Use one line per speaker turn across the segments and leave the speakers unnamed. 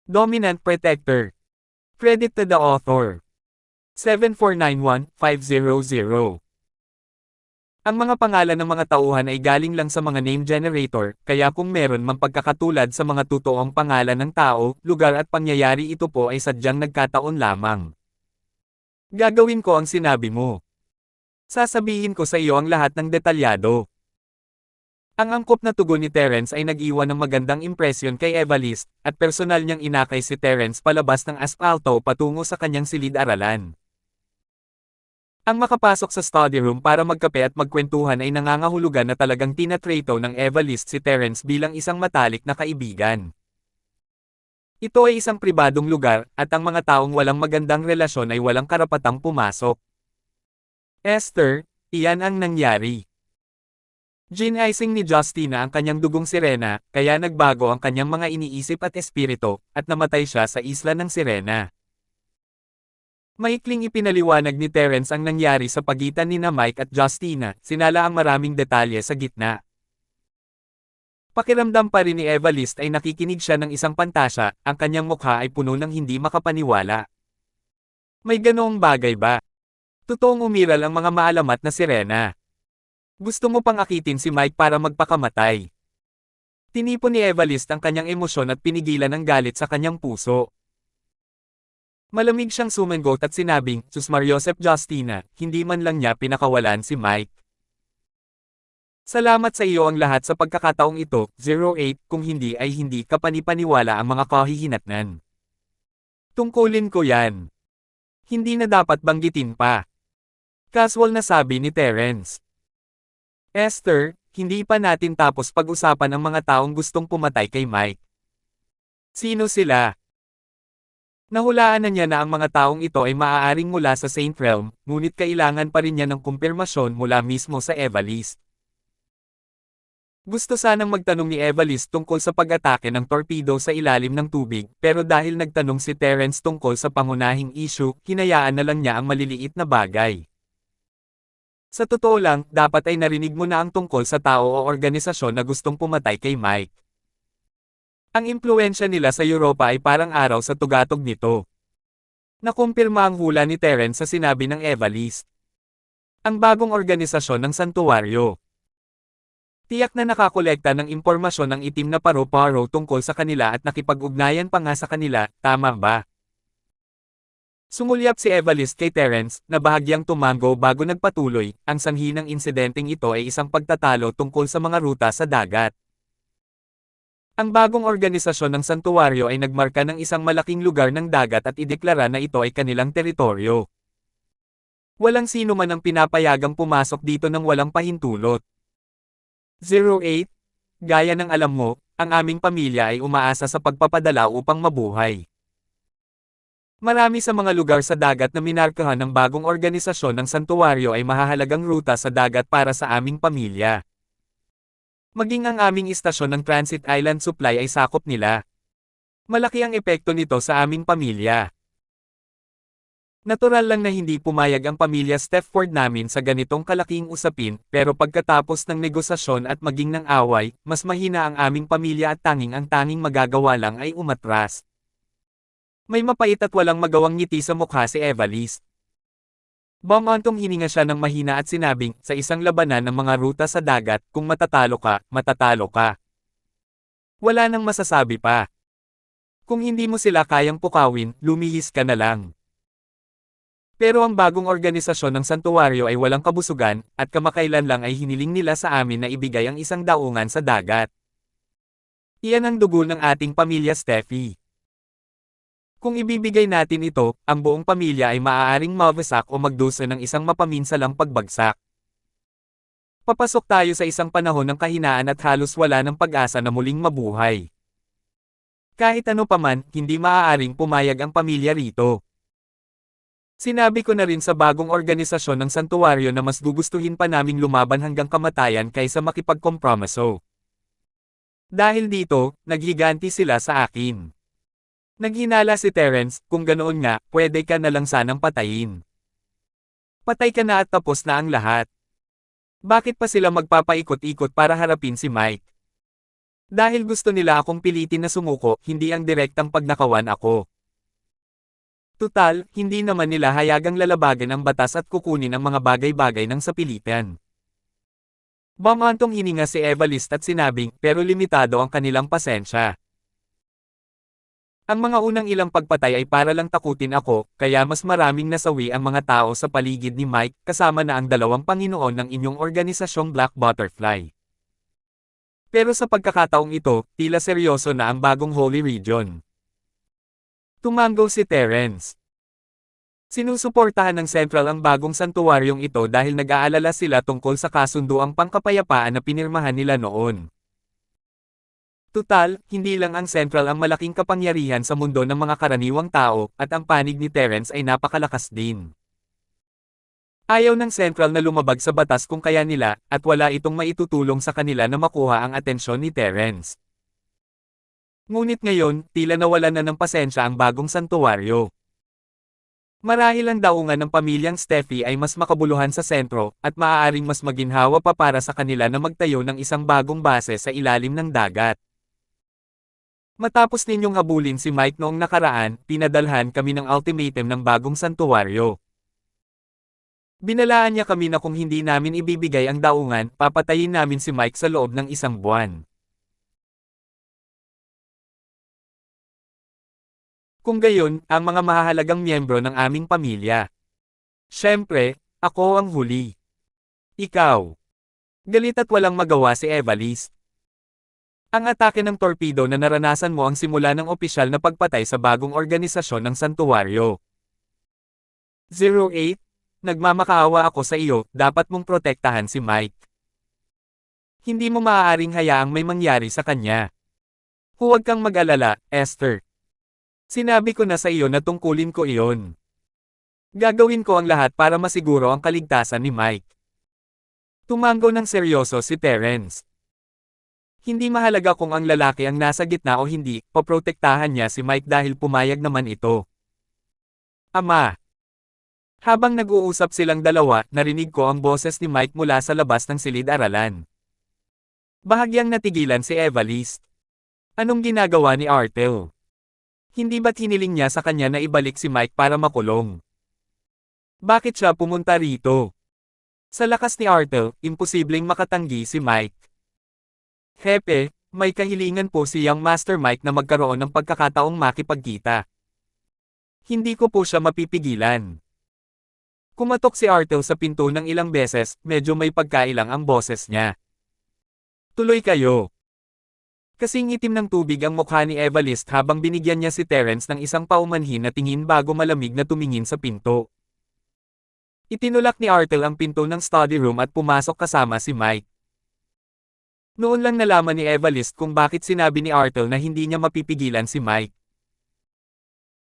Dominant Protector. Credit to the author. 7491500. Ang mga pangalan ng mga tauhan ay galing lang sa mga name generator, kaya kung meron mang pagkakatulad sa mga totoong pangalan ng tao, lugar at pangyayari, ito po ay sadyang nagkataon lamang. Gagawin ko ang sinabi mo. Sasabihin ko sa iyo ang lahat ng detalyado. Ang angkop na tugon ni Terence ay nag-iwan ng magandang impresyon kay Evariste, at personal niyang inakay si Terence palabas ng asfalto patungo sa kanyang silid-aralan. Ang makapasok sa study room para magkape at magkwentuhan ay nangangahulugan na talagang tinatrato ng Evariste si Terence bilang isang matalik na kaibigan. Ito ay isang pribadong lugar, at ang mga taong walang magandang relasyon ay walang karapatang pumasok. Esther, iyan ang nangyari. Ginizing ni Justina ang kanyang dugong sirena, kaya nagbago ang kanyang mga iniisip at espiritu, at namatay siya sa isla ng Sirena. Maikling ipinaliwanag ni Terence ang nangyari sa pagitan nina Mike at Justina, sinala ang maraming detalye sa gitna. Pakiramdam pa rin ni Evariste ay nakikinig siya ng isang pantasya, ang kanyang mukha ay puno ng hindi makapaniwala. May ganoong bagay ba? Totoong umiral ang mga maalamat na sirena. Gusto mo pang akitin si Mike para magpakamatay. Tinipon ni Evariste ang kanyang emosyon at pinigilan ang galit sa kanyang puso. Malamig siyang sumangot at sinabing, "Sus Mariosep Justina, hindi man lang niya pinakawalan si Mike." Salamat sa iyo ang lahat sa pagkakataong ito, 08, kung hindi ay hindi ka panipaniwala ang mga kahihinatnan. Tungkulin ko yan. Hindi na dapat banggitin pa. Casual na sabi ni Terence. Esther, hindi pa natin tapos pag-usapan ang mga taong gustong pumatay kay Mike. Sino sila? Nahulaan na niya na ang mga taong ito ay maaaring mula sa Saint Realm, ngunit kailangan pa rin niya ng kumpirmasyon mula mismo sa Evariste. Gusto sanang magtanong ni Evariste tungkol sa pag-atake ng torpedo sa ilalim ng tubig, pero dahil nagtanong si Terence tungkol sa pangunahing issue, hinayaan na lang niya ang maliliit na bagay. Sa totoo lang, dapat ay narinig mo na ang tungkol sa tao o organisasyon na gustong pumatay kay Mike. Ang impluwensya nila sa Europa ay parang araw sa tugatog nito. Nakumpirma ang hula ni Terence sa sinabi ng Evariste. Ang bagong organisasyon ng santuwaryo. Tiyak na nakakolekta ng impormasyon ng itim na paro-paro tungkol sa kanila at nakipag-ugnayan pa nga sa kanila, tama ba? Sumulyap si Evariste kay Terence, na bahagyang tumango bago nagpatuloy, ang sanhi ng insidenteng ito ay isang pagtatalo tungkol sa mga ruta sa dagat. Ang bagong organisasyon ng santuwaryo ay nagmarka ng isang malaking lugar ng dagat at ideklara na ito ay kanilang teritoryo. Walang sino man ang pinapayagang pumasok dito ng walang pahintulot. 08, gaya ng alam mo, ang aming pamilya ay umaasa sa pagpapadala upang mabuhay. Marami sa mga lugar sa dagat na minarkahan ng bagong organisasyon ng santuwaryo ay mahahalagang ruta sa dagat para sa aming pamilya. Maging ang aming istasyon ng Transit Island Supply ay sakop nila. Malaki ang epekto nito sa aming pamilya. Natural lang na hindi pumayag ang pamilya Stefford namin sa ganitong kalaking usapin, pero pagkatapos ng negosasyon at maging ng away, mas mahina ang aming pamilya at ang tanging magagawa lang ay umatras. May mapait at walang magawang ngiti sa mukha si Evariste. Bumantong hininga siya ng mahina at sinabing, sa isang labanan ng mga ruta sa dagat, kung matatalo ka, matatalo ka. Wala nang masasabi pa. Kung hindi mo sila kayang pukawin, lumihis ka na lang. Pero ang bagong organisasyon ng santuwaryo ay walang kabusugan, at kamakailan lang ay hiniling nila sa amin na ibigay ang isang daungan sa dagat. Iyan ang dugo ng ating pamilya Steffi. Kung ibibigay natin ito, ang buong pamilya ay maaaring mawasak o magdusa ng isang mapaminsalang pagbagsak. Papasok tayo sa isang panahon ng kahinaan at halos wala ng pag-asa na muling mabuhay. Kahit ano paman, hindi maaaring pumayag ang pamilya rito. Sinabi ko na rin sa bagong organisasyon ng santuwaryo na mas gugustuhin pa naming lumaban hanggang kamatayan kaysa makipagkompromiso. Dahil dito, naghiganti sila sa akin. Naghinala si Terence, kung ganoon nga, pwede ka na lang sanang patayin. Patay ka na at tapos na ang lahat. Bakit pa sila magpapaikot-ikot para harapin si Mike? Dahil gusto nila akong pilitin na sumuko, hindi ang direktang pagnakawan ako. Tutal, hindi naman nila hayagang lalabagan ang batas at kukunin ang mga bagay-bagay ng sapilitan. Bamantong hininga si Evariste at sinabing, pero limitado ang kanilang pasensya. Ang mga unang ilang pagpatay ay para lang takutin ako, kaya mas maraming nasawi ang mga tao sa paligid ni Mike, kasama na ang dalawang Panginoon ng inyong organisasyong Black Butterfly. Pero sa pagkakataong ito, tila seryoso na ang bagong Holy Region. Tumango si Terence. Sinusuportahan ng Central ang bagong santuwaryong ito dahil nag-aalala sila tungkol sa kasunduang pangkapayapaan na pinirmahan nila noon. Tutal, hindi lang ang Central ang malaking kapangyarihan sa mundo ng mga karaniwang tao, at ang panig ni Terence ay napakalakas din. Ayaw ng Central na lumabag sa batas kung kaya nila, at wala itong maitutulong sa kanila na makuha ang atensyon ni Terence. Ngunit ngayon, tila nawalan na ng pasensya ang bagong santuwaryo. Marahil ang daungan ng pamilyang Steffi ay mas makabuluhan sa sentro, at maaaring mas maginhawa pa para sa kanila na magtayo ng isang bagong base sa ilalim ng dagat. Matapos ninyong habulin si Mike noong nakaraan, pinadalhan kami ng ultimatum ng bagong santuwaryo. Binalaan niya kami na kung hindi namin ibibigay ang daungan, papatayin namin si Mike sa loob ng 1 buwan. Kung gayon, ang mga mahahalagang miyembro ng aming pamilya. Siyempre, ako ang huli. Ikaw. Galit at walang magawa si Evariste. Ang atake ng torpedo na naranasan mo ang simula ng opisyal na pagpatay sa bagong organisasyon ng santuwaryo. 08. Nagmamakaawa ako sa iyo, dapat mong protektahan si Mike. Hindi mo maaaring hayaang may mangyari sa kanya. Huwag kang mag-alala, Esther. Sinabi ko na sa iyo na tungkulin ko iyon. Gagawin ko ang lahat para masiguro ang kaligtasan ni Mike. Tumango ng seryoso si Terence. Hindi mahalaga kung ang lalaki ang nasa gitna o hindi, poprotektahan niya si Mike dahil pumayag naman ito. Ama. Habang nag-uusap silang dalawa, narinig ko ang boses ni Mike mula sa labas ng silid-aralan. Bahagyang natigilan si Evariste. Anong ginagawa ni Artel? Hindi ba't hiniling niya sa kanya na ibalik si Mike para makulong? Bakit siya pumunta rito? Sa lakas ni Artel, imposibleng makatanggi si Mike. Hepe, may kahilingan po si Young Master Mike na magkaroon ng pagkakataong makipagkita. Hindi ko po siya mapipigilan. Kumatok si Artel sa pinto ng ilang beses, medyo may pagkailang ang boses niya. Tuloy kayo. Kasing itim ng tubig ang mukha ni Evariste habang binigyan niya si Terence ng isang paumanhin na tingin bago malamig na tumingin sa pinto. Itinulak ni Artel ang pinto ng study room at pumasok kasama si Mike. Noon lang nalaman ni Evariste kung bakit sinabi ni Artel na hindi niya mapipigilan si Mike.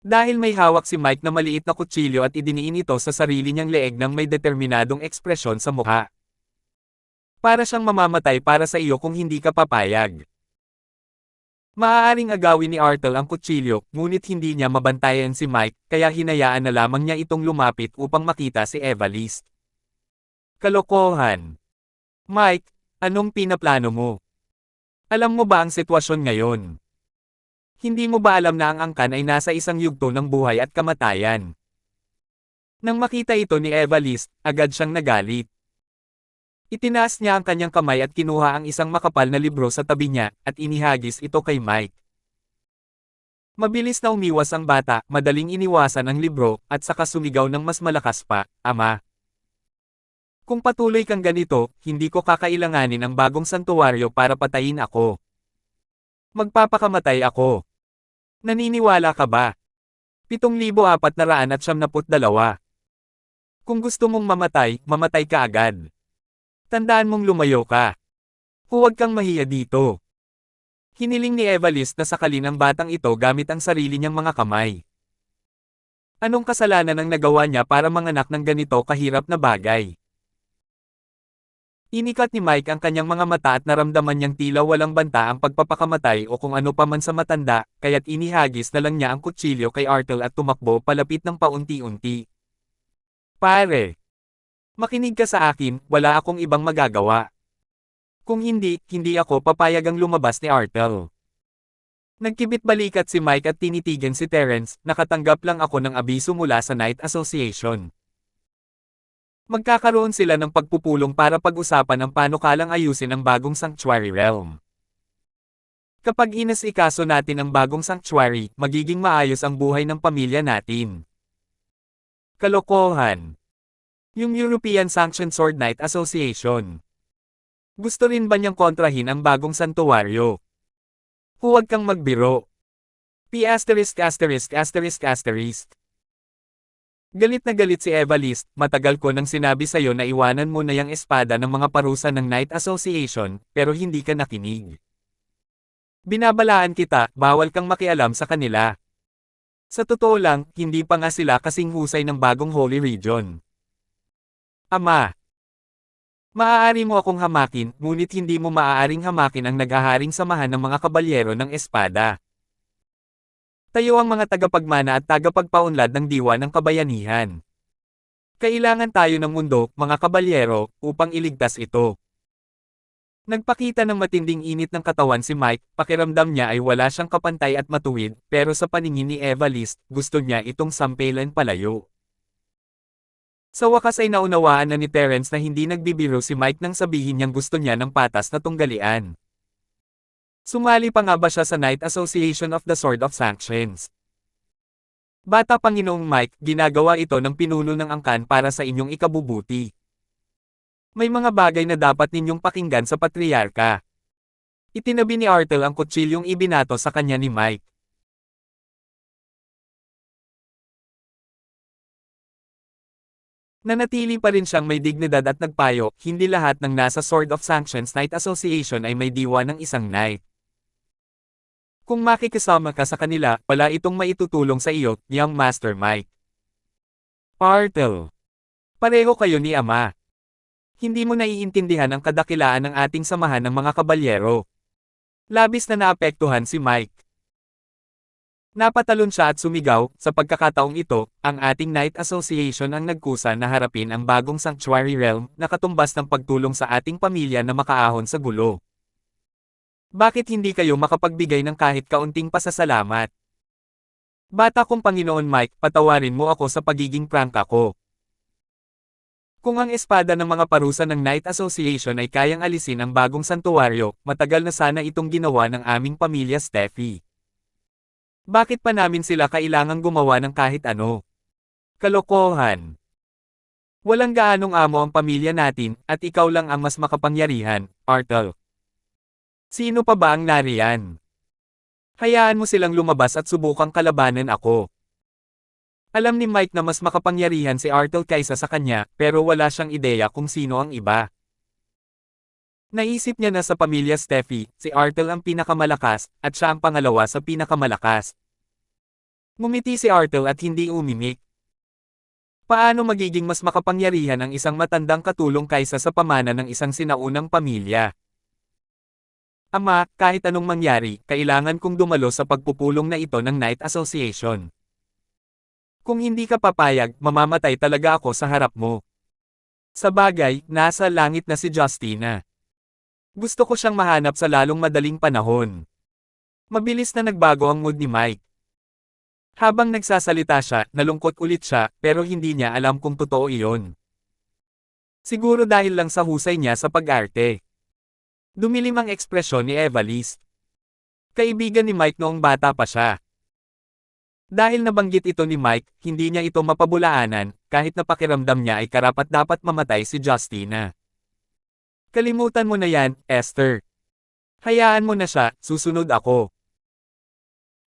Dahil may hawak si Mike na maliit na kutsilyo at idiniin ito sa sarili niyang leeg ng may determinadong ekspresyon sa mukha. Para siyang mamamatay para sa iyo kung hindi ka papayag. Maaaring agawin ni Artel ang kutsilyo, ngunit hindi niya mabantayan si Mike, kaya hinayaan na lamang niya itong lumapit upang makita si Evariste. Kalokohan. Mike, anong pinaplano mo? Alam mo ba ang sitwasyon ngayon? Hindi mo ba alam na ang angkan ay nasa isang yugto ng buhay at kamatayan? Nang makita ito ni Evariste, agad siyang nagalit. Itinaas niya ang kanyang kamay at kinuha ang isang makapal na libro sa tabi niya, at inihagis ito kay Mike. Mabilis na umiwas ang bata, madaling iniwasan ang libro, at saka sumigaw ng mas malakas pa, Ama. Kung patuloy kang ganito, hindi ko kakailanganin ang bagong santuwaryo para patayin ako. Magpapakamatay ako. Naniniwala ka ba? 7,472. Kung gusto mong mamatay, mamatay ka agad. Tandaan mong lumayo ka. Huwag kang mahiya dito. Hiniling ni Evariste na sakalin ang batang ito gamit ang sarili niyang mga kamay. Anong kasalanan ang nagawa niya para manganak ng ganito kahirap na bagay? Inikat ni Mike ang kanyang mga mata at naramdaman niyang tila walang banta ang pagpapakamatay o kung ano pa man sa matanda, kaya't inihagis na lang niya ang kutsilyo kay Artel at tumakbo palapit ng paunti-unti. Pare! Makinig ka sa akin, wala akong ibang magagawa. Kung hindi, hindi ako papayagang lumabas ni Artel. Nagkibit-balikat si Mike at tinitigan si Terence, nakatanggap lang ako ng abiso mula sa Knight Association. Magkakaroon sila ng pagpupulong para pag-usapan ang panukalang ayusin ang bagong Sanctuary Realm. Kapag inasikaso natin ang bagong Sanctuary, magiging maayos ang buhay ng pamilya natin. Kalokohan. Yung European Sanctioned Sword Knight Association. Gusto rin ba niyang kontrahin ang bagong santuwaryo? Huwag kang magbiro. P********. Galit na galit si Evalist, matagal ko nang sinabi sa'yo na iwanan mo na yung espada ng mga parusa ng Knight Association, pero hindi ka nakinig. Binabalaan kita, bawal kang makialam sa kanila. Sa totoo lang, hindi pa nga sila kasing husay ng bagong Holy Region. Ama. Maaari mo akong hamakin, ngunit hindi mo maaaring hamakin ang naghaharing samahan ng mga kabalyero ng espada. Tayo ang mga tagapagmana at tagapagpaunlad ng diwa ng kabayanihan. Kailangan tayo ng mundo, mga kabalyero, upang iligtas ito. Nagpakita ng matinding init ng katawan si Mike, pakiramdam niya ay wala siyang kapantay at matuwid, pero sa paningin ni Evalist, gusto niya itong sampelan palayo. Sa wakas ay naunawaan na ni Terence na hindi nagbibiro si Mike nang sabihin niyang gusto niya ng patas na tunggalian. Sumali pa nga ba siya sa Knight Association of the Sword of Sanctions? Bata Panginoong Mike, ginagawa ito ng pinuno ng angkan para sa inyong ikabubuti. May mga bagay na dapat ninyong pakinggan sa patriarka. Itinabi ni Artel ang kutsilyong ibinato sa kanya ni Mike. Nanatili pa rin siyang may dignidad at nagpayo, hindi lahat ng nasa Sword of Sanctions Knight Association ay may diwa ng isang knight. Kung makikisama ka sa kanila, wala itong maitutulong sa iyo, young Master Mike. Artel. Pareho kayo ni Ama. Hindi mo naiintindihan ang kadakilaan ng ating samahan ng mga kabalyero. Labis na naapektuhan si Mike. Napatalon siya at sumigaw, sa pagkakataong ito, ang ating Knight Association ang nagkusa na harapin ang bagong Sanctuary Realm na katumbas ng pagtulong sa ating pamilya na makaahon sa gulo. Bakit hindi kayo makapagbigay ng kahit kaunting pasasalamat? Bata kong Panginoon Mike, patawarin mo ako sa pagiging prangka ko. Kung ang espada ng mga parusa ng Knight Association ay kayang alisin ang bagong santuwaryo, matagal na sana itong ginawa ng aming pamilya Steffi. Bakit pa namin sila kailangang gumawa ng kahit ano? Kalokohan. Walang gaanong amo ang pamilya natin, at ikaw lang ang mas makapangyarihan, Artel. Sino pa ba ang nariyan? Hayaan mo silang lumabas at subukang kalabanan ako. Alam ni Mike na mas makapangyarihan si Artel kaysa sa kanya, pero wala siyang ideya kung sino ang iba. Naisip niya na sa pamilya Steffi, si Artel ang pinakamalakas, at siya ang pangalawa sa pinakamalakas. Ngumiti si Artel at hindi umimik. Paano magiging mas makapangyarihan ang isang matandang katulong kaysa sa pamana ng isang sinaunang pamilya? Ama, kahit anong mangyari, kailangan kong dumalo sa pagpupulong na ito ng Knight Association. Kung hindi ka papayag, mamamatay talaga ako sa harap mo. Sa bagay, nasa langit na si Justina. Gusto ko siyang mahanap sa lalong madaling panahon. Mabilis na nagbago ang mood ni Mike. Habang nagsasalita siya, nalungkot ulit siya, pero hindi niya alam kung totoo iyon. Siguro dahil lang sa husay niya sa pag-arte. Dumilim ang ekspresyon ni Evalist. Kaibigan ni Mike noong bata pa siya. Dahil nabanggit ito ni Mike, hindi niya ito mapabulaanan, kahit na pakiramdam niya ay karapat-dapat mamatay si Justina. Kalimutan mo na yan, Esther. Hayaan mo na siya, susunod ako.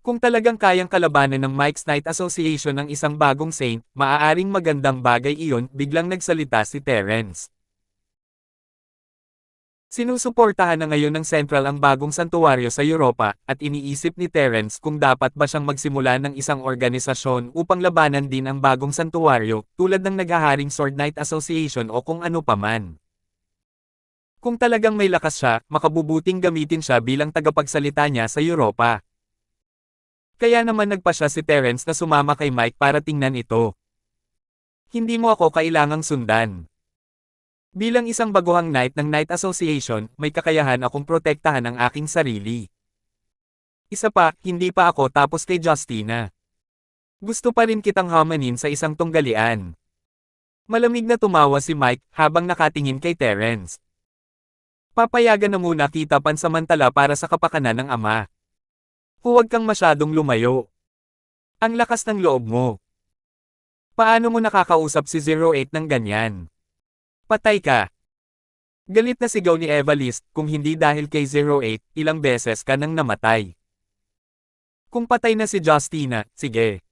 Kung talagang kayang kalabanan ng Mike's Knight Association ng isang bagong saint, maaaring magandang bagay iyon, biglang nagsalita si Terence. Sinusuportahan na ngayon ng Central ang bagong santuwaryo sa Europa, at iniisip ni Terence kung dapat ba siyang magsimula ng isang organisasyon upang labanan din ang bagong santuwaryo, tulad ng naghaharing Sword Knight Association o kung ano paman. Kung talagang may lakas siya, makabubuting gamitin siya bilang tagapagsalita niya sa Europa. Kaya naman nagpasya si Terence na sumama kay Mike para tingnan ito. Hindi mo ako kailangang sundan. Bilang isang baguhang knight ng Knight Association, may kakayahan akong protektahan ang aking sarili. Isa pa, hindi pa ako tapos kay Justina. Gusto pa rin kitang hamanin sa isang tunggalian. Malamig na tumawa si Mike habang nakatingin kay Terence. Papayagan na muna kita pansamantala para sa kapakanan ng ama. Huwag kang masyadong lumayo. Ang lakas ng loob mo. Paano mo nakakausap si 08 ng ganyan? Patay ka. Galit na sigaw ni Evalist, kung hindi dahil kay 08, ilang beses ka nang namatay. Kung patay na si Justina, sige.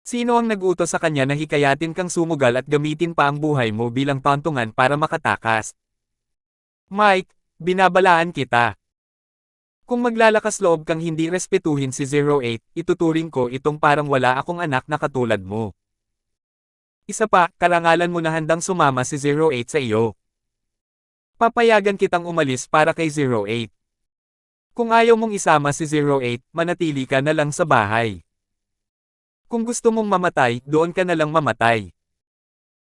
Sino ang nag-utos sa kanya na hikayatin kang sumugal at gamitin pa ang buhay mo bilang tantungan para makatakas? Mike, binabalaan kita. Kung maglalakas loob kang hindi respetuhin si 08, ituturing ko itong parang wala akong anak na katulad mo. Isa pa, karangalan mo na handang sumama si 08 sa iyo. Papayagan kitang umalis para kay 08. Kung ayaw mong isama si 08, manatili ka na lang sa bahay. Kung gusto mong mamatay, doon ka na lang mamatay.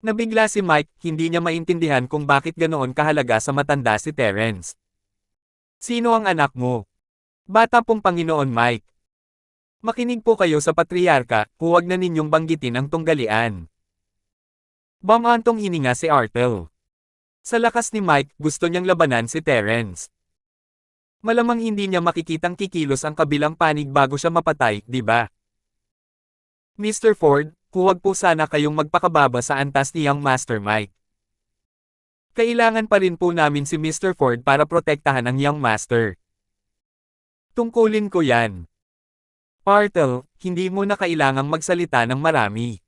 Nabigla si Mike, hindi niya maintindihan kung bakit ganoon kahalaga sa matanda si Terence. Sino ang anak mo? Bata pong Panginoon Mike. Makinig po kayo sa patriarka, huwag na ninyong banggitin ang tunggalian. Bamantong hininga si Artel. Sa lakas ni Mike, gusto niyang labanan si Terence. Malamang hindi niya makikitang kikilos ang kabilang panig bago siya mapatay, di ba? Mr. Ford, huwag po sana kayong magpakababa sa antas ni Young Master Mike. Kailangan pa rin po namin si Mr. Ford para protektahan ang Young Master. Tungkulin ko yan. Artel, hindi mo na kailangang magsalita ng marami.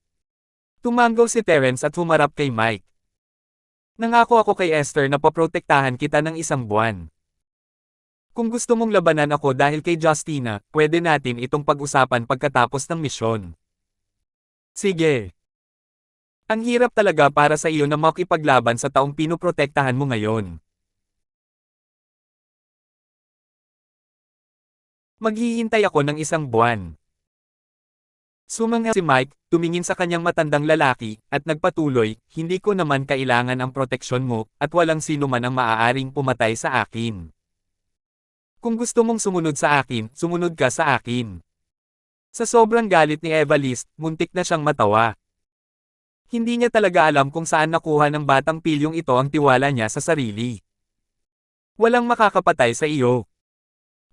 Tumanggaw si Terence at humarap kay Mike. Nangako ako kay Esther na paprotektahan kita ng 1 buwan. Kung gusto mong labanan ako dahil kay Justina, pwede natin itong pag-usapan pagkatapos ng misyon. Sige. Ang hirap talaga para sa iyo na makipaglaban sa taong pinoprotektahan mo ngayon. Maghihintay ako ng 1 buwan. Sumanga si Mike, tumingin sa kanyang matandang lalaki, at nagpatuloy, hindi ko naman kailangan ang proteksyon mo, at walang sino man ang maaaring pumatay sa akin. Kung gusto mong sumunod sa akin, sumunod ka sa akin. Sa sobrang galit ni Evalist, muntik na siyang matawa. Hindi niya talaga alam kung saan nakuha ng batang pilyong ito ang tiwala niya sa sarili. Walang makakapatay sa iyo.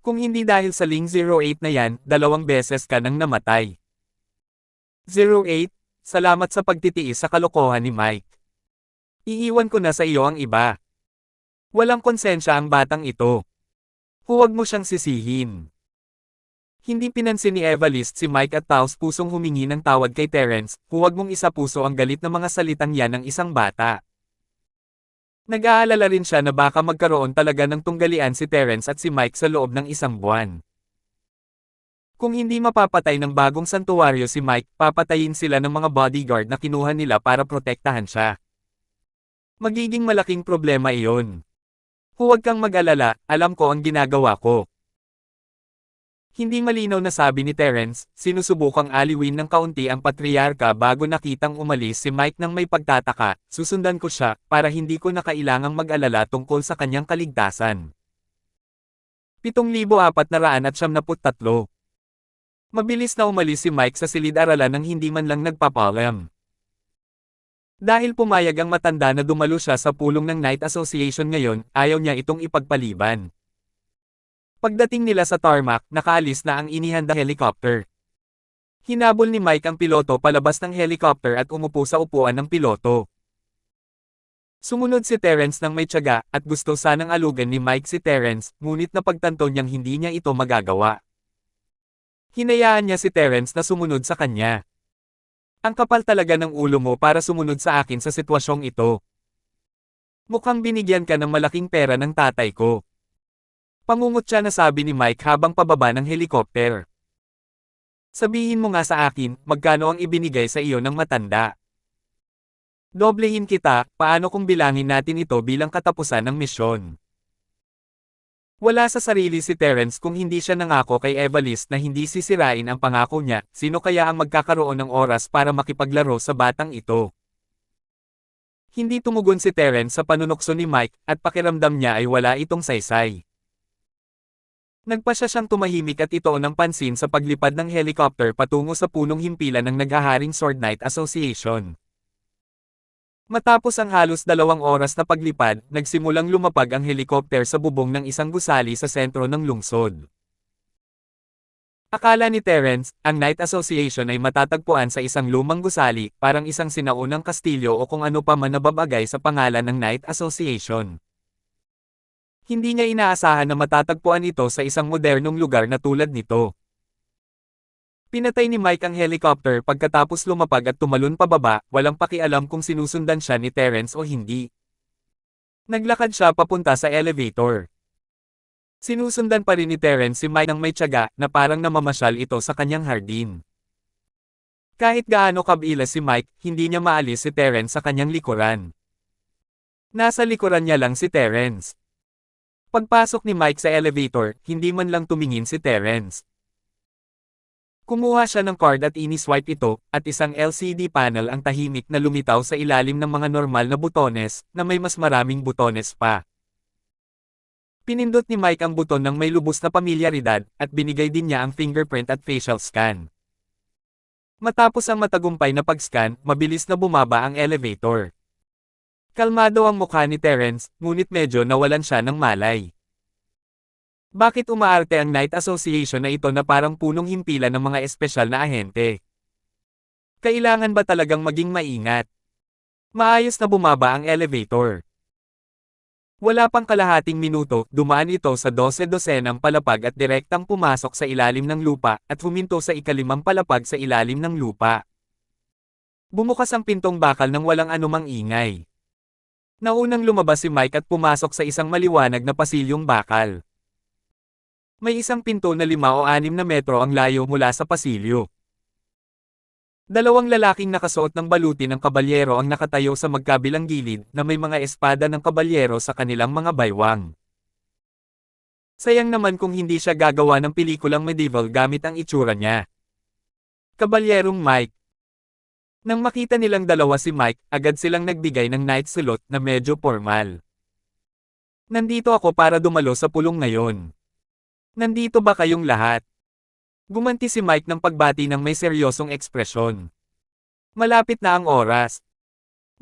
Kung hindi dahil sa Ling 08 na yan, 2 beses ka nang namatay. 08, salamat sa pagtitiis sa kalokohan ni Mike. Iiwan ko na sa iyo ang iba. Walang konsensya ang batang ito. Huwag mo siyang sisihin. Hindi pinansin ni Evalist si Mike at taos pusong humingi ng tawad kay Terence, huwag mong isapuso ang galit ng mga salitang yan ng isang bata. Nag-aalala rin siya na baka magkaroon talaga ng tunggalian si Terence at si Mike sa loob ng 1 buwan. Kung hindi mapapatay ng bagong santuwaryo si Mike, papatayin sila ng mga bodyguard na kinuha nila para protektahan siya. Magiging malaking problema iyon. Huwag kang mag-alala, alam ko ang ginagawa ko. Hindi malinaw na sabi ni Terence, sinusubukang aliwin ng kaunti ang patriarka bago nakitang umalis si Mike nang may pagtataka, susundan ko siya, para hindi ko na kailangang mag-alala tungkol sa kanyang kaligtasan. 7,473. Mabilis na umalis si Mike sa silid-aralan nang hindi man lang nagpapalam. Dahil pumayag ang matanda na dumalo siya sa pulong ng Knight Association ngayon, ayaw niya itong ipagpaliban. Pagdating nila sa tarmac, nakaalis na ang inihandang helicopter. Hinabol ni Mike ang piloto palabas ng helicopter at umupo sa upuan ng piloto. Sumunod si Terence nang may tiyaga, at gusto sanang alugan ni Mike si Terence, ngunit napagtanto niyang hindi niya ito magagawa. Hinayaan niya si Terence na sumunod sa kanya. Ang kapal talaga ng ulo mo para sumunod sa akin sa sitwasyong ito. Mukhang binigyan ka ng malaking pera ng tatay ko. Pangungutya na sabi ni Mike habang pababa ng helikopter. Sabihin mo nga sa akin, magkano ang ibinigay sa iyo ng matanda? Doblehin kita, paano kung bilangin natin ito bilang katapusan ng misyon? Wala sa sarili si Terence kung hindi siya nangako kay Evalist na hindi sisirain ang pangako niya, sino kaya ang magkakaroon ng oras para makipaglaro sa batang ito? Hindi tumugon si Terence sa panunokso ni Mike, at pakiramdam niya ay wala itong saysay. Nagpasya siyang tumahimik at itoon ng pansin sa paglipad ng helicopter patungo sa punong himpilan ng naghaharing Sword Knight Association. Matapos ang halos 2 oras na paglipad, nagsimulang lumapag ang helicopter sa bubong ng isang gusali sa sentro ng lungsod. Akala ni Terence, ang Knight Association ay matatagpuan sa isang lumang gusali, parang isang sinaunang kastilyo o kung ano pa man na babagay sa pangalan ng Knight Association. Hindi niya inaasahan na matatagpuan ito sa isang modernong lugar na tulad nito. Pinatay ni Mike ang helicopter pagkatapos lumapag at tumalon pababa, walang pakialam kung sinusundan siya ni Terence o hindi. Naglakad siya papunta sa elevator. Sinusundan pa rin ni Terence si Mike nang may tiyaga na parang namamasyal ito sa kanyang hardin. Kahit gaano kabila si Mike, hindi niya maalis si Terence sa kanyang likuran. Nasa likuran niya lang si Terence. Pagpasok ni Mike sa elevator, hindi man lang tumingin si Terence. Kumuha siya ng card at ini-swipe ito, at isang LCD panel ang tahimik na lumitaw sa ilalim ng mga normal na butones, na may mas maraming butones pa. Pinindot ni Mike ang buton ng may lubos na pamilyaridad, at binigay din niya ang fingerprint at facial scan. Matapos ang matagumpay na pag-scan, mabilis na bumaba ang elevator. Kalmado ang mukha ni Terence, ngunit medyo nawalan siya ng malay. Bakit umaarte ang Knight Association na ito na parang punong himpilan ng mga espesyal na ahente? Kailangan ba talagang maging maingat? Maayos na bumaba ang elevator. Wala pang kalahating minuto, dumaan ito sa 12-dosenang palapag at direktang pumasok sa ilalim ng lupa, at huminto sa ika-5 palapag sa ilalim ng lupa. Bumukas ang pintong bakal nang walang anumang ingay. Naunang lumabas si Mike at pumasok sa isang maliwanag na pasilyong bakal. May isang pinto na 5 o 6 na metro ang layo mula sa pasilyo. 2 lalaking nakasuot ng baluti ng kabalyero ang nakatayo sa magkabilang gilid na may mga espada ng kabalyero sa kanilang mga baywang. Sayang naman kung hindi siya gagawa ng pelikulang medieval gamit ang itsura niya. Kabalyerong Mike. Nang makita nilang dalawa si Mike, agad silang nagbigay ng knight salute na medyo formal. Nandito ako para dumalo sa pulong ngayon. Nandito ba kayong lahat? Gumanti si Mike ng pagbati ng may seryosong ekspresyon. Malapit na ang oras.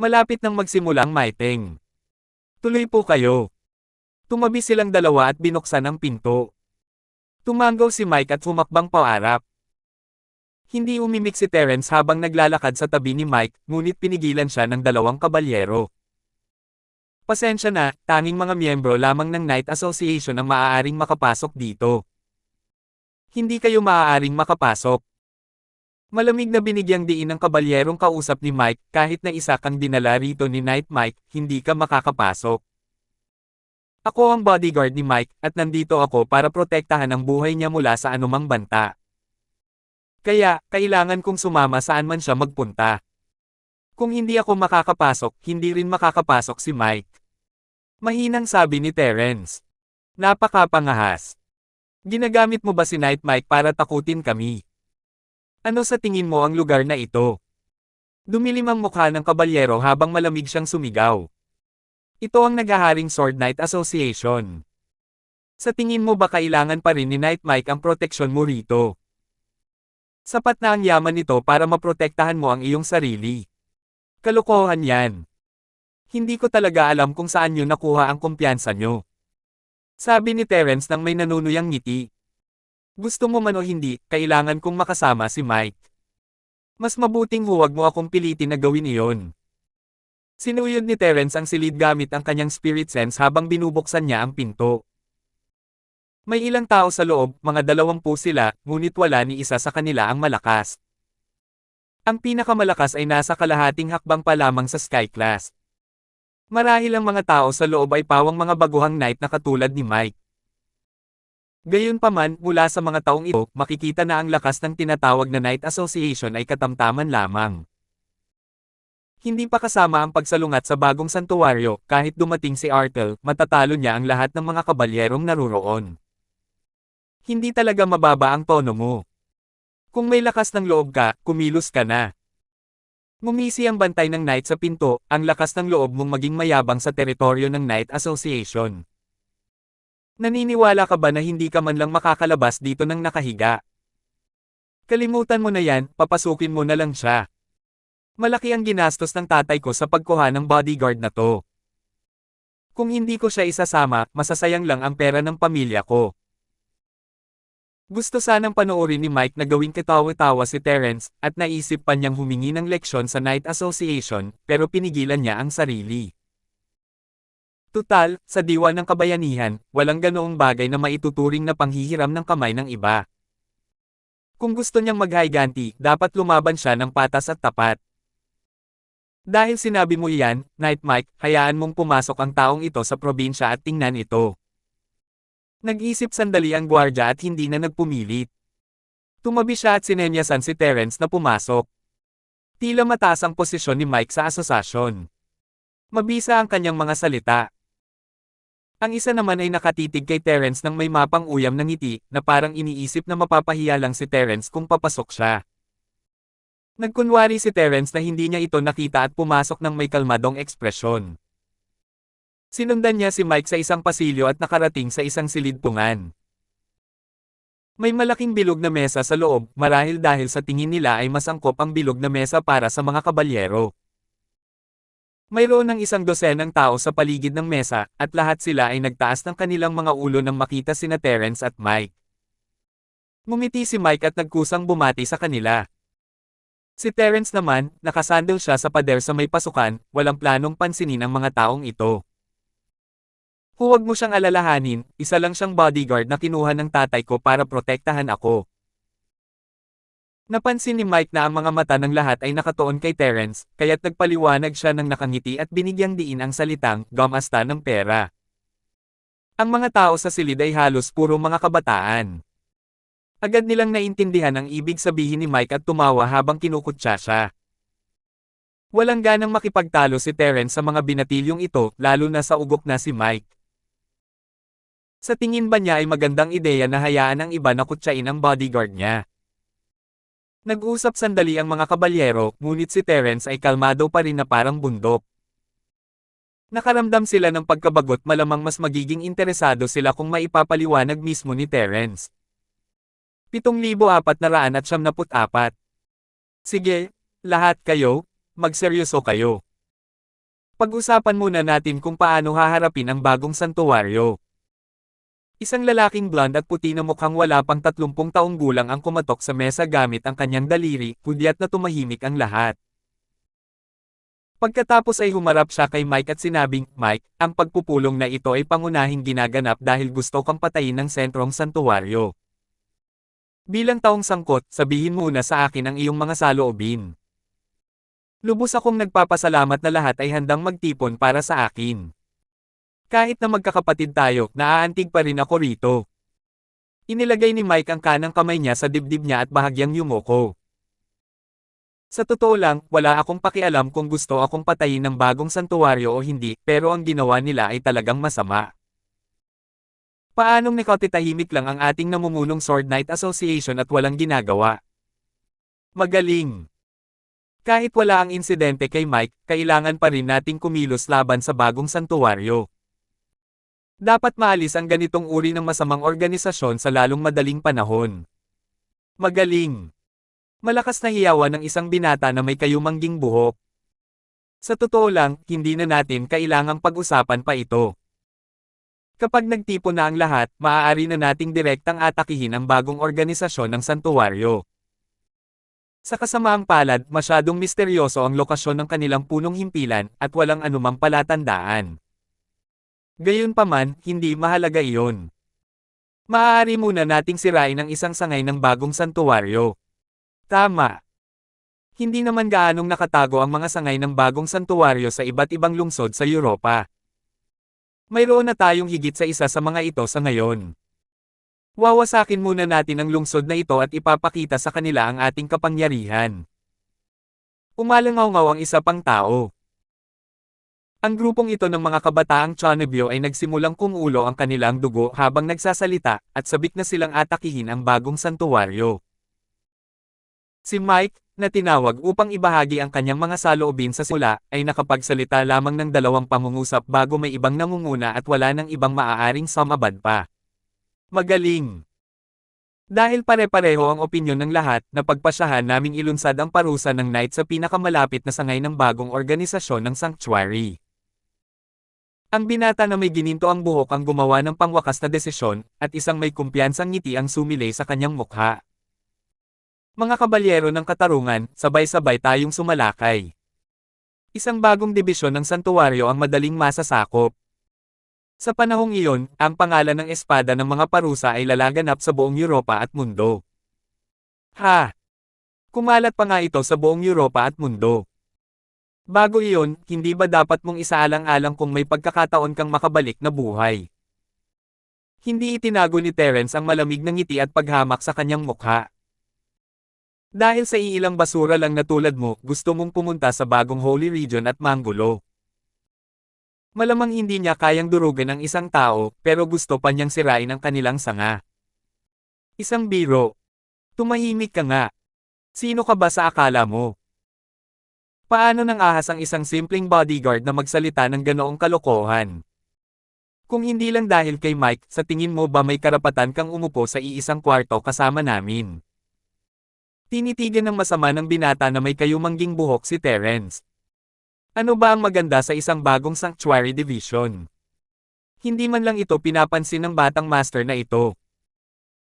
Malapit nang magsimula ang meeting. Tuloy po kayo. Tumabi silang dalawa at binuksan ang pinto. Tumanggaw si Mike at humakbang paarap. Hindi umimik si Terence habang naglalakad sa tabi ni Mike, ngunit pinigilan siya ng 2 kabalyero. Pasensya na, tanging mga miyembro lamang ng Knight Association ang maaaring makapasok dito. Hindi kayo maaaring makapasok. Malamig na binigyang diin ng kabalyerong kausap ni Mike, kahit na isa kang dinala rito ni Knight Mike, hindi ka makakapasok. Ako ang bodyguard ni Mike, at nandito ako para protektahan ang buhay niya mula sa anumang banta. Kaya, kailangan kong sumama saan man siya magpunta. Kung hindi ako makakapasok, hindi rin makakapasok si Mike. Mahinang sabi ni Terence. Napakapangahas. Ginagamit mo ba si Knight Mike para takutin kami? Ano sa tingin mo ang lugar na ito? Dumilim ang mukha ng kabalyero habang malamig siyang sumigaw. Ito ang naghaharing Sword Knight Association. Sa tingin mo ba kailangan pa rin ni Knight Mike ang proteksyon mo rito? Sapat na ang yaman nito para maprotektahan mo ang iyong sarili. Kalokohan yan. Hindi ko talaga alam kung saan nyo nakuha ang kumpiyansa nyo. Sabi ni Terence nang may nanunuyang ngiti. Gusto mo man o hindi, kailangan kong makasama si Mike. Mas mabuting huwag mo akong pilitin na gawin iyon. Sinuyod ni Terence ang silid gamit ang kanyang spirit sense habang binubuksan niya ang pinto. May ilang tao sa loob, mga 20 sila, ngunit wala ni isa sa kanila ang malakas. Ang pinakamalakas ay nasa kalahating hakbang pa lamang sa Sky Class. Marahil ang mga tao sa loob ay pawang mga baguhang knight na katulad ni Mike. Gayunpaman, mula sa mga taong ito, makikita na ang lakas ng tinatawag na Knight Association ay katamtaman lamang. Hindi pa kasama ang pagsalungat sa bagong santuwaryo, kahit dumating si Artel, matatalo niya ang lahat ng mga kabalyerong naruroon. Hindi talaga mababa ang tono mo. Kung may lakas ng loob ka, kumilos ka na. Ngumisi ang bantay ng Knight sa pinto, ang lakas ng loob mong maging mayabang sa teritoryo ng Knight Association. Naniniwala ka ba na hindi ka man lang makakalabas dito ng nakahiga? Kalimutan mo na yan, papasukin mo na lang siya. Malaki ang ginastos ng tatay ko sa pagkuha ng bodyguard na to. Kung hindi ko siya isasama, masasayang lang ang pera ng pamilya ko. Gusto sanang panoorin ni Mike na gawing katawa-tawa si Terence, at naisip pa niyang humingi ng leksyon sa Knight Association, pero pinigilan niya ang sarili. Tutal, sa diwa ng kabayanihan, walang ganoong bagay na maituturing na panghihiram ng kamay ng iba. Kung gusto niyang maghiganti, dapat lumaban siya ng patas at tapat. Dahil sinabi mo iyan, Knight Mike, hayaan mong pumasok ang taong ito sa probinsya at tingnan ito. Nag-isip sandali ang gwardya at hindi na nagpumilit. Tumabi siya at sinenyasan si Terence na pumasok. Tila mataas ang posisyon ni Mike sa asosasyon. Mabisa ang kanyang mga salita. Ang isa naman ay nakatitig kay Terence nang may mapang uyam ng ngiti, na parang iniisip na mapapahiya lang si Terence kung papasok siya. Nagkunwari si Terence na hindi niya ito nakita at pumasok ng may kalmadong ekspresyon. Sinundan niya si Mike sa isang pasilyo at nakarating sa isang silid-pungan. May malaking bilog na mesa sa loob, marahil dahil sa tingin nila ay mas angkop ang bilog na mesa para sa mga kabalyero. Mayroon ng 12 tao sa paligid ng mesa, at lahat sila ay nagtaas ng kanilang mga ulo nang makita sina Terence at Mike. Ngumiti si Mike at nagkusang bumati sa kanila. Si Terence naman, nakasandal siya sa pader sa may pasukan, walang planong pansinin ang mga taong ito. Huwag mo siyang alalahanin, isa lang siyang bodyguard na kinuha ng tatay ko para protektahan ako. Napansin ni Mike na ang mga mata ng lahat ay nakatuon kay Terence, kaya't nagpaliwanag siya ng nakangiti at binigyang diin ang salitang, "Gumasta ng pera." Ang mga tao sa silid ay halos puro mga kabataan. Agad nilang naintindihan ang ibig sabihin ni Mike at tumawa habang kinukutsa siya. Walang ganang makipagtalo si Terence sa mga binatilyong ito, lalo na sa ugok na si Mike. Sa tingin ba niya ay magandang ideya na hayaan ang iba na kutsain ang bodyguard niya? Nag-usap sandali ang mga kabalyero, ngunit si Terence ay kalmado pa rin na parang bundok. Nakaramdam sila ng pagkabagot, malamang mas magiging interesado sila kung maipapaliwanag mismo ni Terence. 7,474. Sige, lahat kayo, magseryoso kayo. Pag-usapan muna natin kung paano haharapin ang bagong santuwaryo. Isang lalaking blonde at puti na mukhang wala pang 30 taong gulang ang kumatok sa mesa gamit ang kanyang daliri, hudyat na tumahimik ang lahat. Pagkatapos ay humarap siya kay Mike at sinabing, "Mike, ang pagpupulong na ito ay pangunahing ginaganap dahil gusto kang patayin ng sentrong santuwaryo. Bilang taong sangkot, sabihin muna sa akin ang iyong mga saloobin." Lubos akong nagpapasalamat na lahat ay handang magtipon para sa akin. Kahit na magkakapatid tayo, naaantig pa rin ako rito. Inilagay ni Mike ang kanang kamay niya sa dibdib niya at bahagyang yumuko. Sa totoo lang, wala akong pakialam kung gusto akong patayin ng bagong santuwaryo o hindi, pero ang ginawa nila ay talagang masama. Paanong nakatitahimik lang ang ating namumunong Sword Knight Association at walang ginagawa? Magaling! Kahit wala ang insidente kay Mike, kailangan pa rin nating kumilos laban sa bagong santuwaryo. Dapat maalis ang ganitong uri ng masamang organisasyon sa lalong madaling panahon. Magaling! Malakas na hiyawan ng isang binata na may kayumangging buhok. Sa totoo lang, hindi na natin kailangang pag-usapan pa ito. Kapag nagtipon na ang lahat, maaari na nating direktang atakihin ang bagong organisasyon ng santuwaryo. Sa kasamaang palad, masyadong misteryoso ang lokasyon ng kanilang punong himpilan, at walang anumang palatandaan. Gayunpaman, hindi mahalaga iyon. Maaari muna nating sirain ang isang sangay ng bagong santuwaryo. Tama. Hindi naman gaanong nakatago ang mga sangay ng bagong santuwaryo sa iba't ibang lungsod sa Europa. Mayroon na tayong higit sa isa sa mga ito sa ngayon. Wawasakin muna natin ang lungsod na ito at ipapakita sa kanila ang ating kapangyarihan. Umalangaw-ngaw ang isa pang tao. Ang grupong ito ng mga kabataang Chonebyo ay nagsimulang kumulo ang kanilang dugo habang nagsasalita, at sabik na silang atakihin ang bagong santuwaryo. Si Mike, na tinawag upang ibahagi ang kanyang mga saloobin sa simula, ay nakapagsalita lamang ng 2 pangungusap bago may ibang nangunguna at wala nang ibang maaaring sumabad pa. Magaling! Dahil pare-pareho ang opinyon ng lahat, napagpasyahan naming ilunsad ang parusa ng Knight sa pinakamalapit na sangay ng bagong organisasyon ng Sanctuary. Ang binata na may gininto ang buhok ang gumawa ng pangwakas na desisyon, at isang may kumpiyansang ngiti ang sumilay sa kanyang mukha. Mga kabalyero ng katarungan, sabay-sabay tayong sumalakay. Isang bagong dibisyon ng santuwaryo ang madaling masasakop. Sa panahong iyon, ang pangalan ng espada ng mga parusa ay lalaganap sa buong Europa at mundo. Ha! Kumalat pa nga ito sa buong Europa at mundo. Bago iyon, hindi ba dapat mong isaalang-alang kung may pagkakataon kang makabalik na buhay? Hindi itinago ni Terence ang malamig na ngiti at paghamak sa kanyang mukha. Dahil sa iilang basura lang na tulad mo, gusto mong pumunta sa bagong Holy Region at manggulo. Malamang hindi niya kayang durugan ang isang tao, pero gusto pa niyang sirain ang kanilang sanga. Isang biro. Tumahimik ka nga. Sino ka ba sa akala mo? Paano nang ahas ang isang simpleng bodyguard na magsalita ng ganoong kalokohan? Kung hindi lang dahil kay Mike, sa tingin mo ba may karapatan kang umupo sa iisang kwarto kasama namin? Tinitigan ng masama ng binata na may kayumangging buhok si Terence. Ano ba ang maganda sa isang bagong Sanctuary Division? Hindi man lang ito pinapansin ng batang master na ito.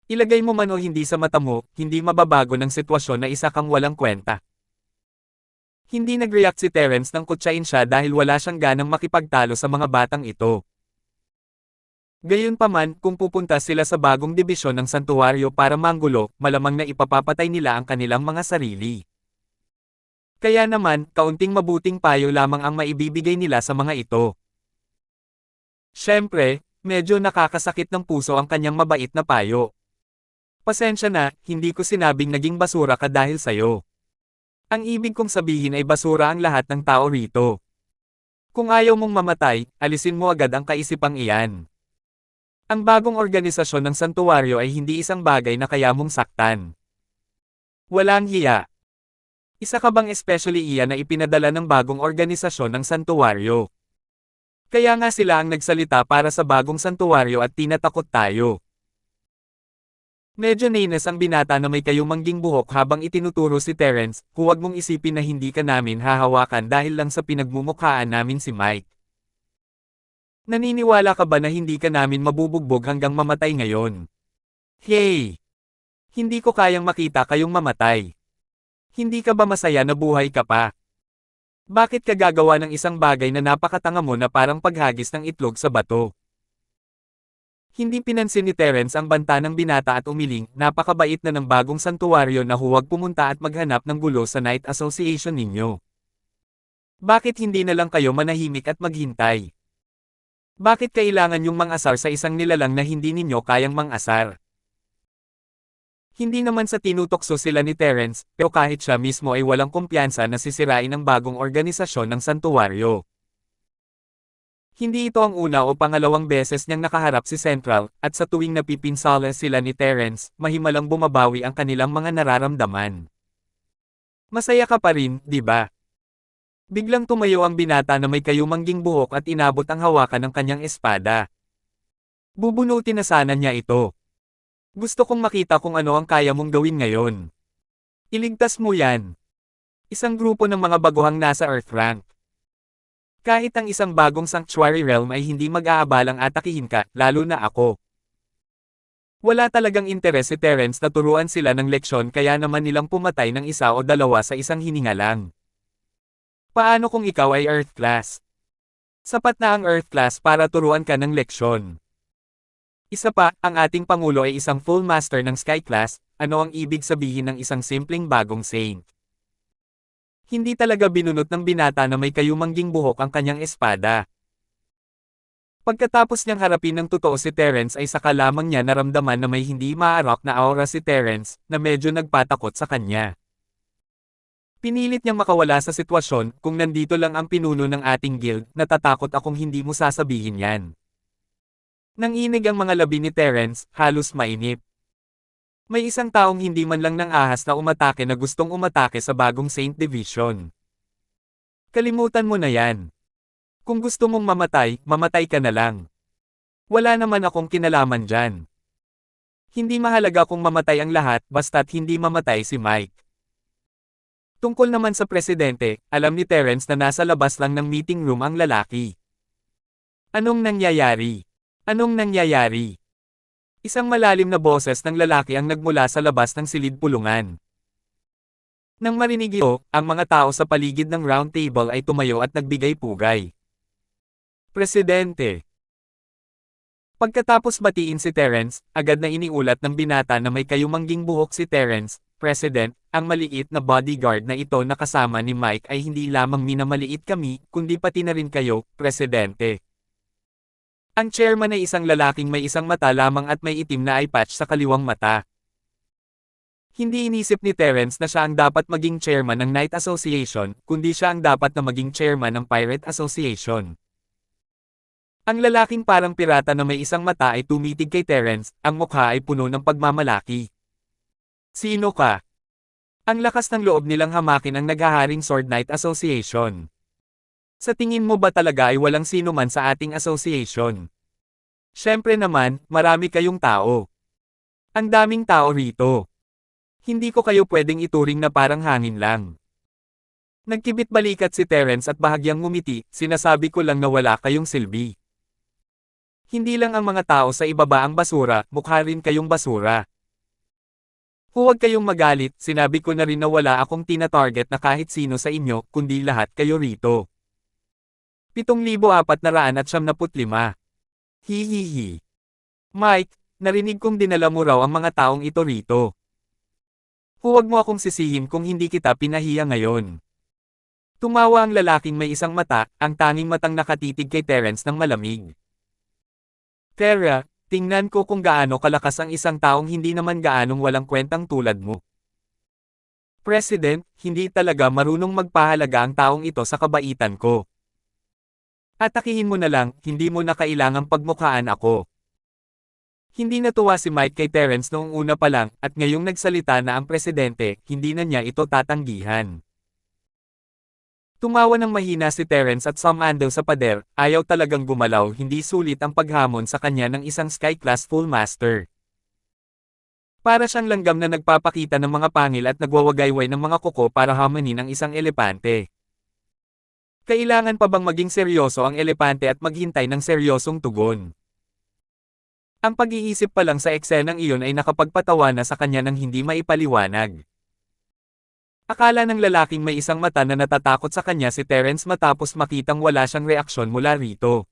Ilagay mo man o hindi sa mata mo, hindi mababago ng sitwasyon na isa kang walang kwenta. Hindi nag-react si Terence nang kutsain siya dahil wala siyang ganang makipagtalo sa mga batang ito. Gayunpaman, kung pupunta sila sa bagong dibisyon ng santuwaryo para manggulo, malamang na ipapapatay nila ang kanilang mga sarili. Kaya naman, kaunting mabuting payo lamang ang maibibigay nila sa mga ito. Siyempre, medyo nakakasakit ng puso ang kanyang mabait na payo. Pasensya na, hindi ko sinabing naging basura ka dahil sayo. Ang ibig kong sabihin ay basura ang lahat ng tao rito. Kung ayaw mong mamatay, alisin mo agad ang kaisipang iyan. Ang bagong organisasyon ng santuwaryo ay hindi isang bagay na kaya mong saktan. Walang hiya. Isa ka bang especially iyan na ipinadala ng bagong organisasyon ng santuwaryo? Kaya nga sila ang nagsalita para sa bagong santuwaryo at tinatakot tayo. Medyo nainis ang binata na may kayumangging buhok habang itinuturo si Terence, huwag mong isipin na hindi ka namin hahawakan dahil lang sa pinagmumukhaan namin si Mike. Naniniwala ka ba na hindi ka namin mabubugbog hanggang mamatay ngayon? Hey! Hindi ko kayang makita kayong mamatay. Hindi ka ba masaya na buhay ka pa? Bakit ka gagawa ng isang bagay na napakatanga mo na parang paghagis ng itlog sa bato? Hindi pinansin ni Terence ang banta ng binata at umiling, napakabait na ng bagong santuwaryo na huwag pumunta at maghanap ng gulo sa Night Association ninyo. Bakit hindi na lang kayo manahimik at maghintay? Bakit kailangan yung mang-asar sa isang nilalang na hindi ninyo kayang mang-asar? Hindi naman sa tinutokso sila ni Terence, pero kahit siya mismo ay walang kumpiyansa na sisirain ang bagong organisasyon ng santuwaryo. Hindi ito ang una o pangalawang beses niyang nakaharap si Central, at sa tuwing napipinsala sila ni Terence, mahimalang bumabawi ang kanilang mga nararamdaman. Masaya ka pa rin, di ba? Biglang tumayo ang binata na may kayumangging buhok at inabot ang hawakan ng kanyang espada. Bubunutin na sana niya ito. Gusto kong makita kung ano ang kaya mong gawin ngayon. Iligtas mo yan. Isang grupo ng mga baguhang nasa Earth rank. Kahit ang isang bagong Sanctuary Realm ay hindi mag-aabalang atakihin ka, lalo na ako. Wala talagang interes si Terence na turuan sila ng leksyon kaya naman nilang pumatay ng isa o dalawa sa isang hininga lang. Paano kung ikaw ay Earth class? Sapat na ang Earth class para turuan ka ng leksyon. Isa pa, ang ating Pangulo ay isang full master ng Sky class, ano ang ibig sabihin ng isang simpleng bagong saint? Hindi talaga binunot ng binata na may kayumangging buhok ang kanyang espada. Pagkatapos niyang harapin ng totoo si Terence ay saka lamang niya naramdaman na may hindi maarok na aura si Terence, na medyo nagpatakot sa kanya. Pinilit niyang makawala sa sitwasyon, kung nandito lang ang pinuno ng ating guild, natatakot akong hindi mo sasabihin yan. Nanginig ang mga labi ni Terence, halos mainip. May isang taong hindi man lang nang ahas na umatake na gustong umatake sa bagong Saint Division. Kalimutan mo na yan. Kung gusto mong mamatay, mamatay ka na lang. Wala naman akong kinalaman dyan. Hindi mahalaga kung mamatay ang lahat basta't hindi mamatay si Mike. Tungkol naman sa presidente, alam ni Terence na nasa labas lang ng meeting room ang lalaki. Anong nangyayari? Anong nangyayari? Isang malalim na boses ng lalaki ang nagmula sa labas ng silid pulungan. Nang marinig ito, ang mga tao sa paligid ng round table ay tumayo at nagbigay pugay. Presidente. Pagkatapos batiin si Terence, agad na iniulat ng binata na may kayumangging buhok si Terence, President, ang maliit na bodyguard na ito na kasama ni Mike ay hindi lamang minamaliit kami, kundi pati na rin kayo, Presidente. Ang chairman ay isang lalaking may isang mata lamang at may itim na eye patch sa kaliwang mata. Hindi inisip ni Terence na siya ang dapat maging chairman ng Knight Association, kundi siya ang dapat na maging chairman ng Pirate Association. Ang lalaking parang pirata na may isang mata ay tumitig kay Terence, ang mukha ay puno ng pagmamalaki. Sino ka? Ang lakas ng loob nilang hamakin ang naghaharing Sword Knight Association. Sa tingin mo ba talaga ay walang sino man sa ating association? Siyempre naman, marami kayong tao. Ang daming tao rito. Hindi ko kayo pwedeng ituring na parang hangin lang. Nagkibit balikat si Terence at bahagyang ngumiti, sinasabi ko lang na wala kayong silbi. Hindi lang ang mga tao sa ibaba ang basura, mukha rin kayong basura. Huwag kayong magalit, sinabi ko na rin na wala akong tina-target na kahit sino sa inyo, kundi lahat kayo rito. 7,475. Hihihi. Mike, narinig kong dinala mo raw ang mga taong ito rito. Huwag mo akong sisihin kung hindi kita pinahiya ngayon. Tumawa ang lalaking may isang mata, ang tanging matang nakatitig kay Terence ng malamig. Tara, tingnan ko kung gaano kalakas ang isang taong hindi naman gaanong walang kwentang tulad mo. President, hindi talaga marunong magpahalaga ang taong ito sa kabaitan ko. Atakihin mo na lang, hindi mo na kailangang pagmukhaan ako. Hindi natuwa si Mike kay Terence noong una pa lang, at ngayong nagsalita na ang presidente, hindi na niya ito tatanggihan. Tumawa ng mahina si Terence at sumando sa pader, ayaw talagang gumalaw, hindi sulit ang paghamon sa kanya ng isang Sky Class Full Master. Para siyang langgam na nagpapakita ng mga pangil at nagwawagayway ng mga kuko para hamanin ang isang elepante. Kailangan pa bang maging seryoso ang elepante at maghintay ng seryosong tugon? Ang pag-iisip pa lang sa eksenang iyon ay nakapagpatawa na sa kanya ng hindi maipaliwanag. Akala ng lalaking may isang mata na natatakot sa kanya si Terence matapos makitang wala siyang reaksyon mula rito.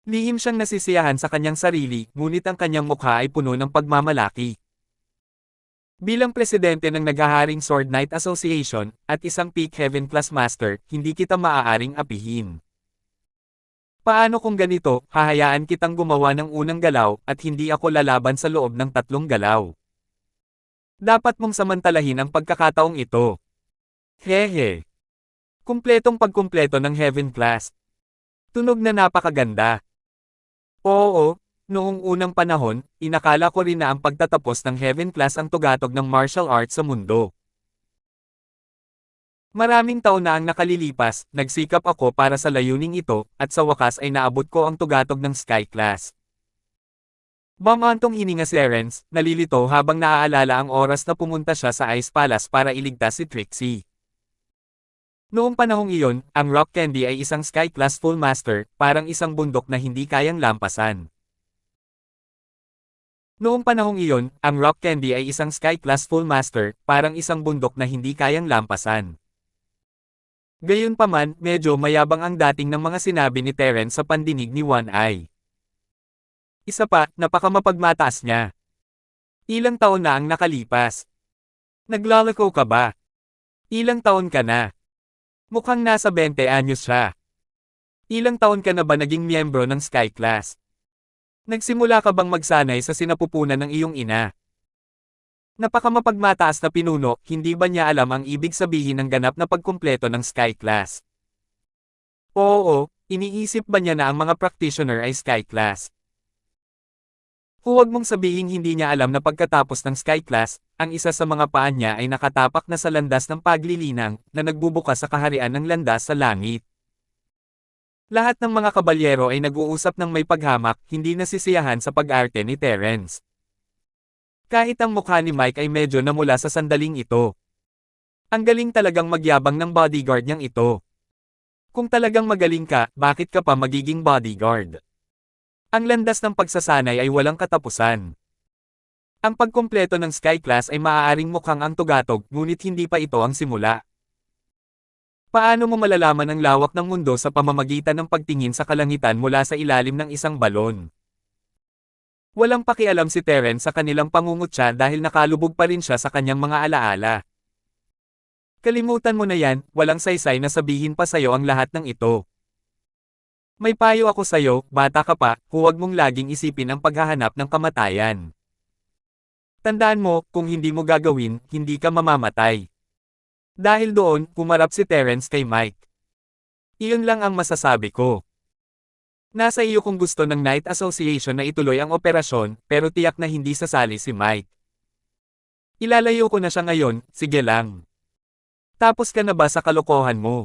Lihim siyang nasisiyahan sa kanyang sarili, ngunit ang kanyang mukha ay puno ng pagmamalaki. Bilang presidente ng naghaharing Sword Knight Association, at isang Peak Heaven Class Master, hindi kita maaaring apihin. Paano kung ganito, hahayaan kitang gumawa ng unang galaw, at hindi ako lalaban sa loob ng 3 galaw. Dapat mong samantalahin ang pagkakataong ito. Hehe. Kumpletong pagkumpleto ng Heaven Class. Tunog na napakaganda. Oo. Noong unang panahon, inakala ko rin na ang pagtatapos ng Heaven Class ang tugatog ng martial arts sa mundo. Maraming taon na ang nakalilipas, nagsikap ako para sa layuning ito, at sa wakas ay naabot ko ang tugatog ng Sky Class. Bamantong hininga si Terence, nalilito habang naaalala ang oras na pumunta siya sa Ice Palace para iligtas si Trixie. Noong panahong iyon, ang Rock Candy ay isang Sky Class Full Master, parang isang bundok na hindi kayang lampasan. Noong panahong iyon, ang Rock Candy ay isang Sky Class Full Master, parang isang bundok na hindi kayang lampasan. Gayunpaman, medyo mayabang ang dating ng mga sinabi ni Terence sa pandinig ni One Eye. Isa pa, napakamapagmataas niya. Ilang taon na ang nakalipas. Naglalako ka ba? Ilang taon ka na? Mukhang nasa 20 anyos siya. Ilang taon ka na ba naging miyembro ng Sky Class? Nagsimula ka bang magsanay sa sinapupunan ng iyong ina? Napakamapagmataas na pinuno, hindi ba niya alam ang ibig sabihin ng ganap na pagkumpleto ng Sky Class? Oo, iniisip ba niya na ang mga practitioner ay Sky Class? Huwag mong sabihing hindi niya alam na pagkatapos ng Sky Class, ang isa sa mga paa niya ay nakatapak na sa landas ng paglilinang na nagbubukas sa kaharian ng landas sa langit. Lahat ng mga kabalyero ay nag-uusap ng may paghamak, hindi nasisiyahan sa pag-arte ni Terence. Kahit ang mukha ni Mike ay medyo namula sa sandaling ito. Ang galing talagang magyabang ng bodyguard niyang ito. Kung talagang magaling ka, bakit ka pa magiging bodyguard? Ang landas ng pagsasanay ay walang katapusan. Ang pagkumpleto ng Sky Class ay maaaring mukhang ang tugatog, ngunit hindi pa ito ang simula. Paano mo malalaman ang lawak ng mundo sa pamamagitan ng pagtingin sa kalangitan mula sa ilalim ng isang balon? Walang pakialam si Terence sa kanilang pangungutya dahil nakalubog pa rin siya sa kanyang mga alaala. Kalimutan mo na yan, walang saysay na sabihin pa sa'yo ang lahat ng ito. May payo ako sa'yo, bata ka pa, huwag mong laging isipin ang paghahanap ng kamatayan. Tandaan mo, kung hindi mo gagawin, hindi ka mamamatay. Dahil doon, pumarap si Terence kay Mike. Iyon lang ang masasabi ko. Nasa iyo kung gusto ng Night Association na ituloy ang operasyon, pero tiyak na hindi sasali si Mike. Ilalayo ko na siya ngayon, sige lang. Tapos ka na ba sa kalokohan mo?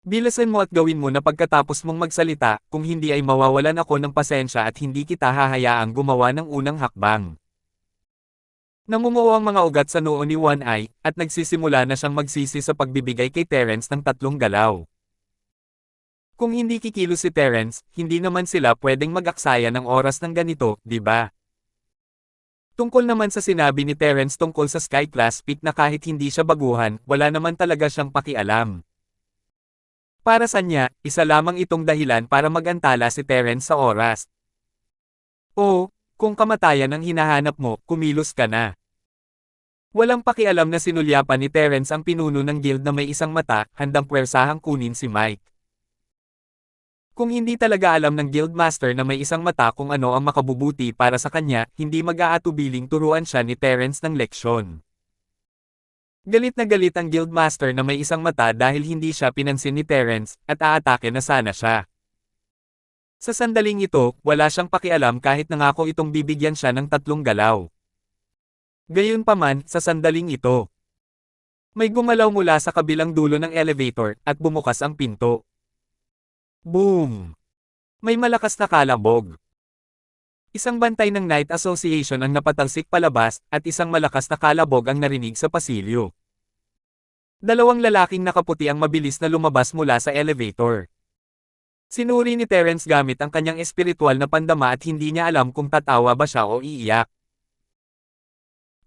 Bilisan mo at gawin mo na pagkatapos mong magsalita, kung hindi ay mawawalan ako ng pasensya at hindi kita hahayaang gumawa ng unang hakbang. Namumuo ang mga ugat sa noo ni One Eye, at nagsisimula na siyang magsisi sa pagbibigay kay Terence ng 3 galaw. Kung hindi kikilos si Terence, hindi naman sila pwedeng mag-aksaya ng oras ng ganito, di ba? Tungkol naman sa sinabi ni Terence tungkol sa Sky Class Peak na kahit hindi siya baguhan, wala naman talaga siyang pakialam. Para sa niya, isa lamang itong dahilan para mag-antala si Terence sa oras. O, kung kamatayan ang hinahanap mo, kumilos ka na. Walang pakialam na sinulyapan ni Terence ang pinuno ng guild na may isang mata, handang puwersahang kunin si Mike. Kung hindi talaga alam ng guildmaster na may isang mata kung ano ang makabubuti para sa kanya, hindi mag-aatubiling turuan siya ni Terence ng leksyon. Galit na galit ang guildmaster na may isang mata dahil hindi siya pinansin ni Terence, at aatake na sana siya. Sa sandaling ito, wala siyang pakialam kahit nangako itong bibigyan siya ng 3 galaw. Gayunpaman, sa sandaling ito, may gumalaw mula sa kabilang dulo ng elevator, at bumukas ang pinto. Boom! May malakas na kalabog. Isang bantay ng Night Association ang napatalsik palabas, at isang malakas na kalabog ang narinig sa pasilyo. 2 lalaking nakaputi ang mabilis na lumabas mula sa elevator. Sinuri ni Terence gamit ang kanyang espiritual na pandama at hindi niya alam kung tatawa ba siya o iiyak.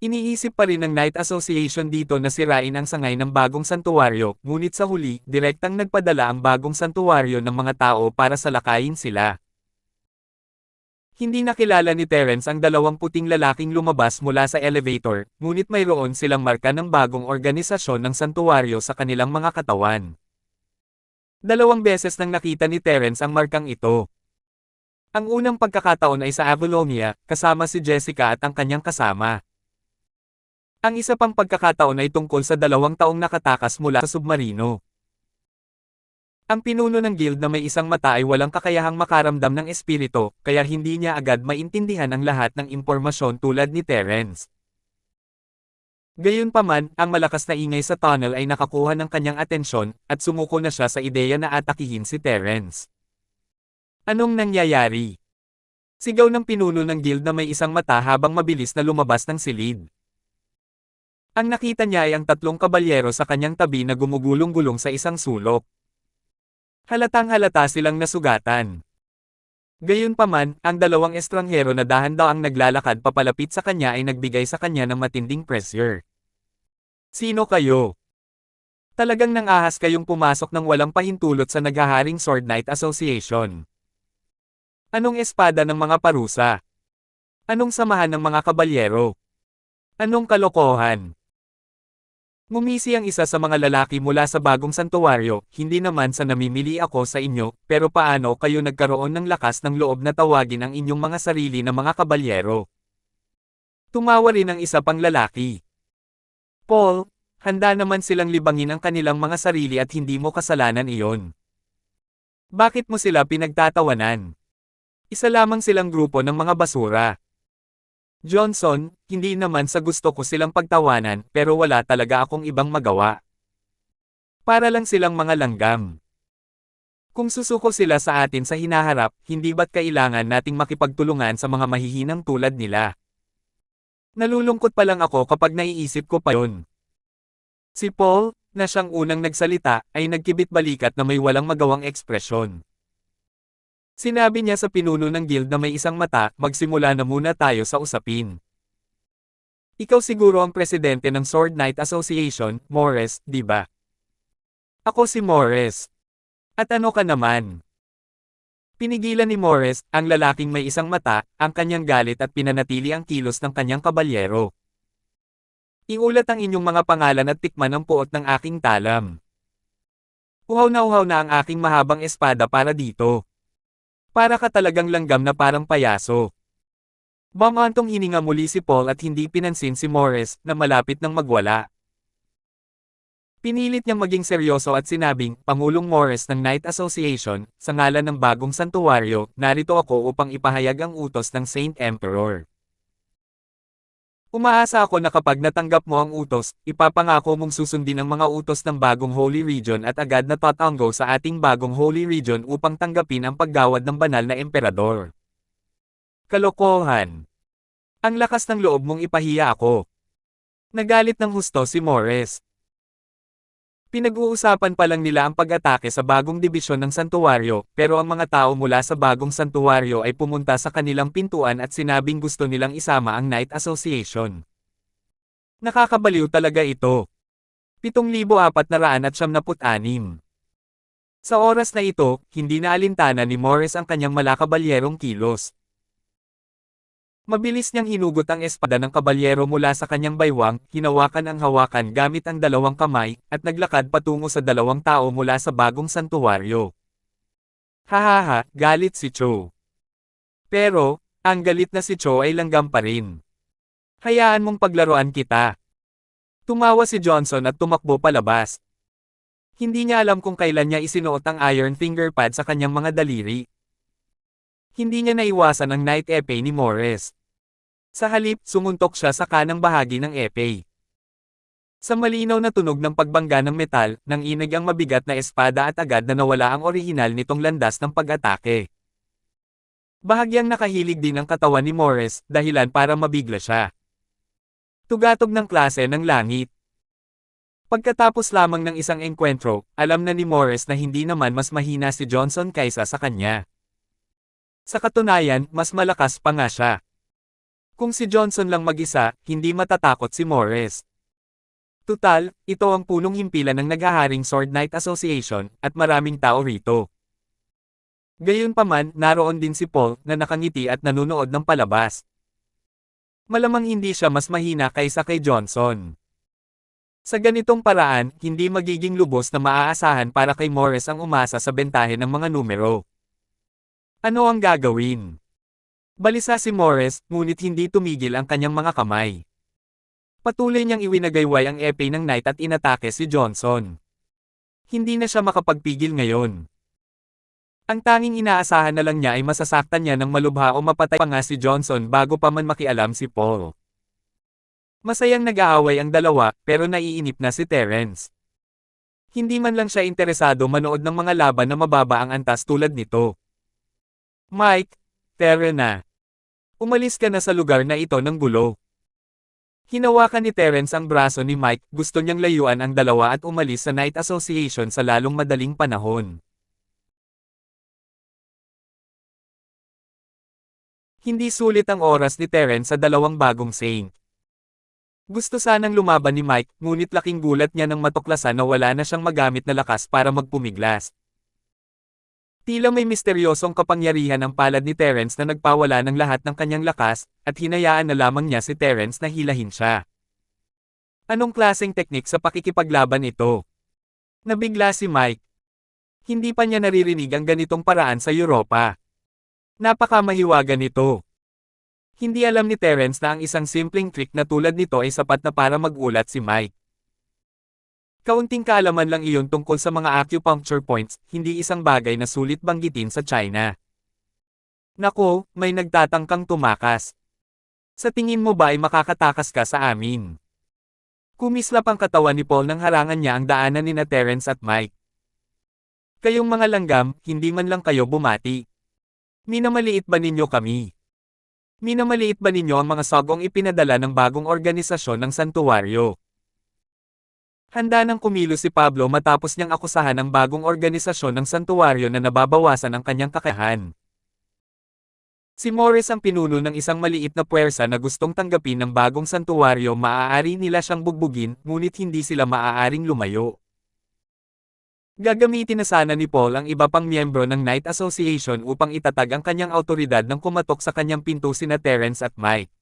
Iniisip pa rin ng Night Association dito na sirain ang sangay ng bagong santuwaryo, ngunit sa huli, direktang nagpadala ang bagong santuwaryo ng mga tao para salakayin sila. Hindi nakilala ni Terence ang 2 puting lalaking lumabas mula sa elevator, ngunit mayroon silang marka ng bagong organisasyon ng santuwaryo sa kanilang mga katawan. 2 beses nang nakita ni Terence ang markang ito. Ang unang pagkakataon ay sa Avalonia, kasama si Jessica at ang kanyang kasama. Ang isa pang pagkakataon ay tungkol sa 2 taong nakatakas mula sa submarino. Ang pinuno ng guild na may isang mata ay walang kakayahang makaramdam ng espiritu, kaya hindi niya agad maintindihan ang lahat ng impormasyon tulad ni Terence. Gayunpaman, ang malakas na ingay sa tunnel ay nakakuha ng kanyang atensyon, at sumuko na siya sa ideya na atakihin si Terence. Anong nangyayari? Sigaw ng pinuno ng guild na may isang mata habang mabilis na lumabas ng silid. Ang nakita niya ay ang 3 kabalyero sa kanyang tabi na gumugulong-gulong sa isang sulok. Halatang-halata silang nasugatan. Gayunpaman, ang 2 estranghero na dahan-daang naglalakad papalapit sa kanya ay nagbigay sa kanya ng matinding pressure. Sino kayo? Talagang nang-ahas kayong pumasok ng walang pahintulot sa naghaharing Sword Knight Association. Anong espada ng mga parusa? Anong samahan ng mga kabalyero? Anong kalokohan? Ngumisi ang isa sa mga lalaki mula sa bagong santuwaryo, hindi naman sa namimili ako sa inyo, pero paano kayo nagkaroon ng lakas ng loob na tawagin ang inyong mga sarili na mga kabalyero? Tumawa rin ang isa pang lalaki. Paul, handa naman silang libangin ang kanilang mga sarili at hindi mo kasalanan iyon. Bakit mo sila pinagtatawanan? Isa lamang silang grupo ng mga basura. Johnson, hindi naman sa gusto ko silang pagtawanan pero wala talaga akong ibang magawa. Para lang silang mga langgam. Kung susuko sila sa atin sa hinaharap, hindi ba't kailangan nating makipagtulungan sa mga mahihinang tulad nila? Nalulungkot pa lang ako kapag naiisip ko pa yon. Si Paul, na siyang unang nagsalita, ay nagkibit-balikat na may walang magawang ekspresyon. Sinabi niya sa pinuno ng guild na may isang mata, magsimula na muna tayo sa usapin. Ikaw siguro ang presidente ng Sword Knight Association, Morris, di ba? Ako si Morris. At ano ka naman? Pinigilan ni Morris, ang lalaking may isang mata, ang kanyang galit at pinanatili ang kilos ng kanyang kabalyero. Iulat ang inyong mga pangalan at tikman ang puot ng aking talam. Uhaw na ang aking mahabang espada para dito. Para ka talagang langgam na parang payaso. Bumantong hininga muli si Paul at hindi pinansin si Morris na malapit nang magwala. Pinilit niyang maging seryoso at sinabing, Pangulong Morris ng Knight Association, sa ngalan ng bagong santuwaryo, narito ako upang ipahayag ang utos ng Saint Emperor. Umaasa ako na kapag natanggap mo ang utos, ipapangako mong susundin ang mga utos ng bagong Holy Region at agad na tatango sa ating bagong Holy Region upang tanggapin ang paggawad ng banal na emperador. Kalokohan! Ang lakas ng loob mong ipahiya ako. Nagalit ng husto si Morris. Pinag-uusapan pa lang nila ang pag-atake sa bagong dibisyon ng santuwaryo, pero ang mga tao mula sa bagong santuwaryo ay pumunta sa kanilang pintuan at sinabing gusto nilang isama ang Knight Association. Nakakabaliw talaga ito. 7,476. Sa oras na ito, hindi na alintana ni Morris ang kanyang malakabalyerong kilos. Mabilis niyang hinugot ang espada ng kabalyero mula sa kanyang baywang, hinawakan ang hawakan gamit ang dalawang kamay, at naglakad patungo sa dalawang tao mula sa bagong santuwaryo. Hahaha, galit si Cho. Pero, ang galit na si Cho ay langgam pa rin. Hayaan mong paglaruan kita. Tumawa si Johnson at tumakbo palabas. Hindi niya alam kung kailan niya isinuot ang iron finger pad sa kanyang mga daliri. Hindi niya naiwasan ang knight epee ni Morris. Sa halip, sumuntok siya sa kanang bahagi ng epee. Sa malinaw na tunog ng pagbangga ng metal, nang inig ang mabigat na espada at agad na nawala ang orihinal nitong landas ng pag-atake. Bahagyang nakahilig din ang katawan ni Morris, dahilan para mabigla siya. Tugatog ng klase ng langit. Pagkatapos lamang ng isang engkwentro, alam na ni Morris na hindi naman mas mahina si Johnson kaysa sa kanya. Sa katunayan, mas malakas pa nga siya. Kung si Johnson lang mag-isa, hindi matatakot si Morris. Tutal, ito ang punong himpilan ng naghaharing Sword Knight Association, at maraming tao rito. Gayunpaman, naroon din si Paul, na nakangiti at nanunood ng palabas. Malamang hindi siya mas mahina kaysa kay Johnson. Sa ganitong paraan, hindi magiging lubos na maaasahan para kay Morris ang umasa sa bentahe ng mga numero. Ano ang gagawin? Balisa si Morris, ngunit hindi tumigil ang kanyang mga kamay. Patuloy niyang iwinagayway ang epee ng knight at inatake si Johnson. Hindi na siya makapagpigil ngayon. Ang tanging inaasahan na lang niya ay masasaktan niya ng malubha o mapatay pa nga si Johnson bago pa man makialam si Paul. Masayang nag-aaway ang dalawa, pero naiinip na si Terence. Hindi man lang siya interesado manood ng mga laban na mababa ang antas tulad nito. Mike, Terence na. Umalis ka na sa lugar na ito ng gulo. Hinawakan ni Terence ang braso ni Mike, gusto niyang layuan ang dalawa at umalis sa Knight Association sa lalong madaling panahon. Hindi sulit ang oras ni Terence sa dalawang bagong Saint. Gusto sanang lumaban ni Mike, ngunit laking gulat niya nang matuklasan na wala na siyang magamit na lakas para magpumiglas. Tila may misteryosong kapangyarihan ang palad ni Terence na nagpawala ng lahat ng kanyang lakas, at hinayaan na lamang niya si Terence na hilahin siya. Anong klaseng teknik sa pakikipaglaban ito? Nabigla si Mike. Hindi pa niya naririnig ang ganitong paraan sa Europa. Napakamahiwaga nito. Hindi alam ni Terence na ang isang simpleng trick na tulad nito ay sapat na para magulat si Mike. Kaunting kaalaman lang iyon tungkol sa mga acupuncture points, hindi isang bagay na sulit banggitin sa China. Nako, may nagtatangkang tumakas. Sa tingin mo ba ay makakatakas ka sa amin? Kumislap ang katawan ni Paul nang harangan niya ang daanan nina Terence at Mike. Kayong mga langgam, hindi man lang kayo bumati. Minamaliit ba ninyo kami? Minamaliit ba ninyo ang mga sagong ipinadala ng bagong organisasyon ng santuwaryo? Handa nang kumilos si Pablo matapos niyang akusahan ang bagong organisasyon ng santuwaryo na nababawasan ang kanyang kakayahan. Si Morris ang pinuno ng isang maliit na puwersa na gustong tanggapin ng bagong santuwaryo. Maaari nila siyang bugbugin, ngunit hindi sila maaaring lumayo. Gagamitin na sana ni Paul ang iba pang miyembro ng Knight Association upang itatag ang kanyang awtoridad nang kumatok sa kanyang pinto sina Terence at Mike.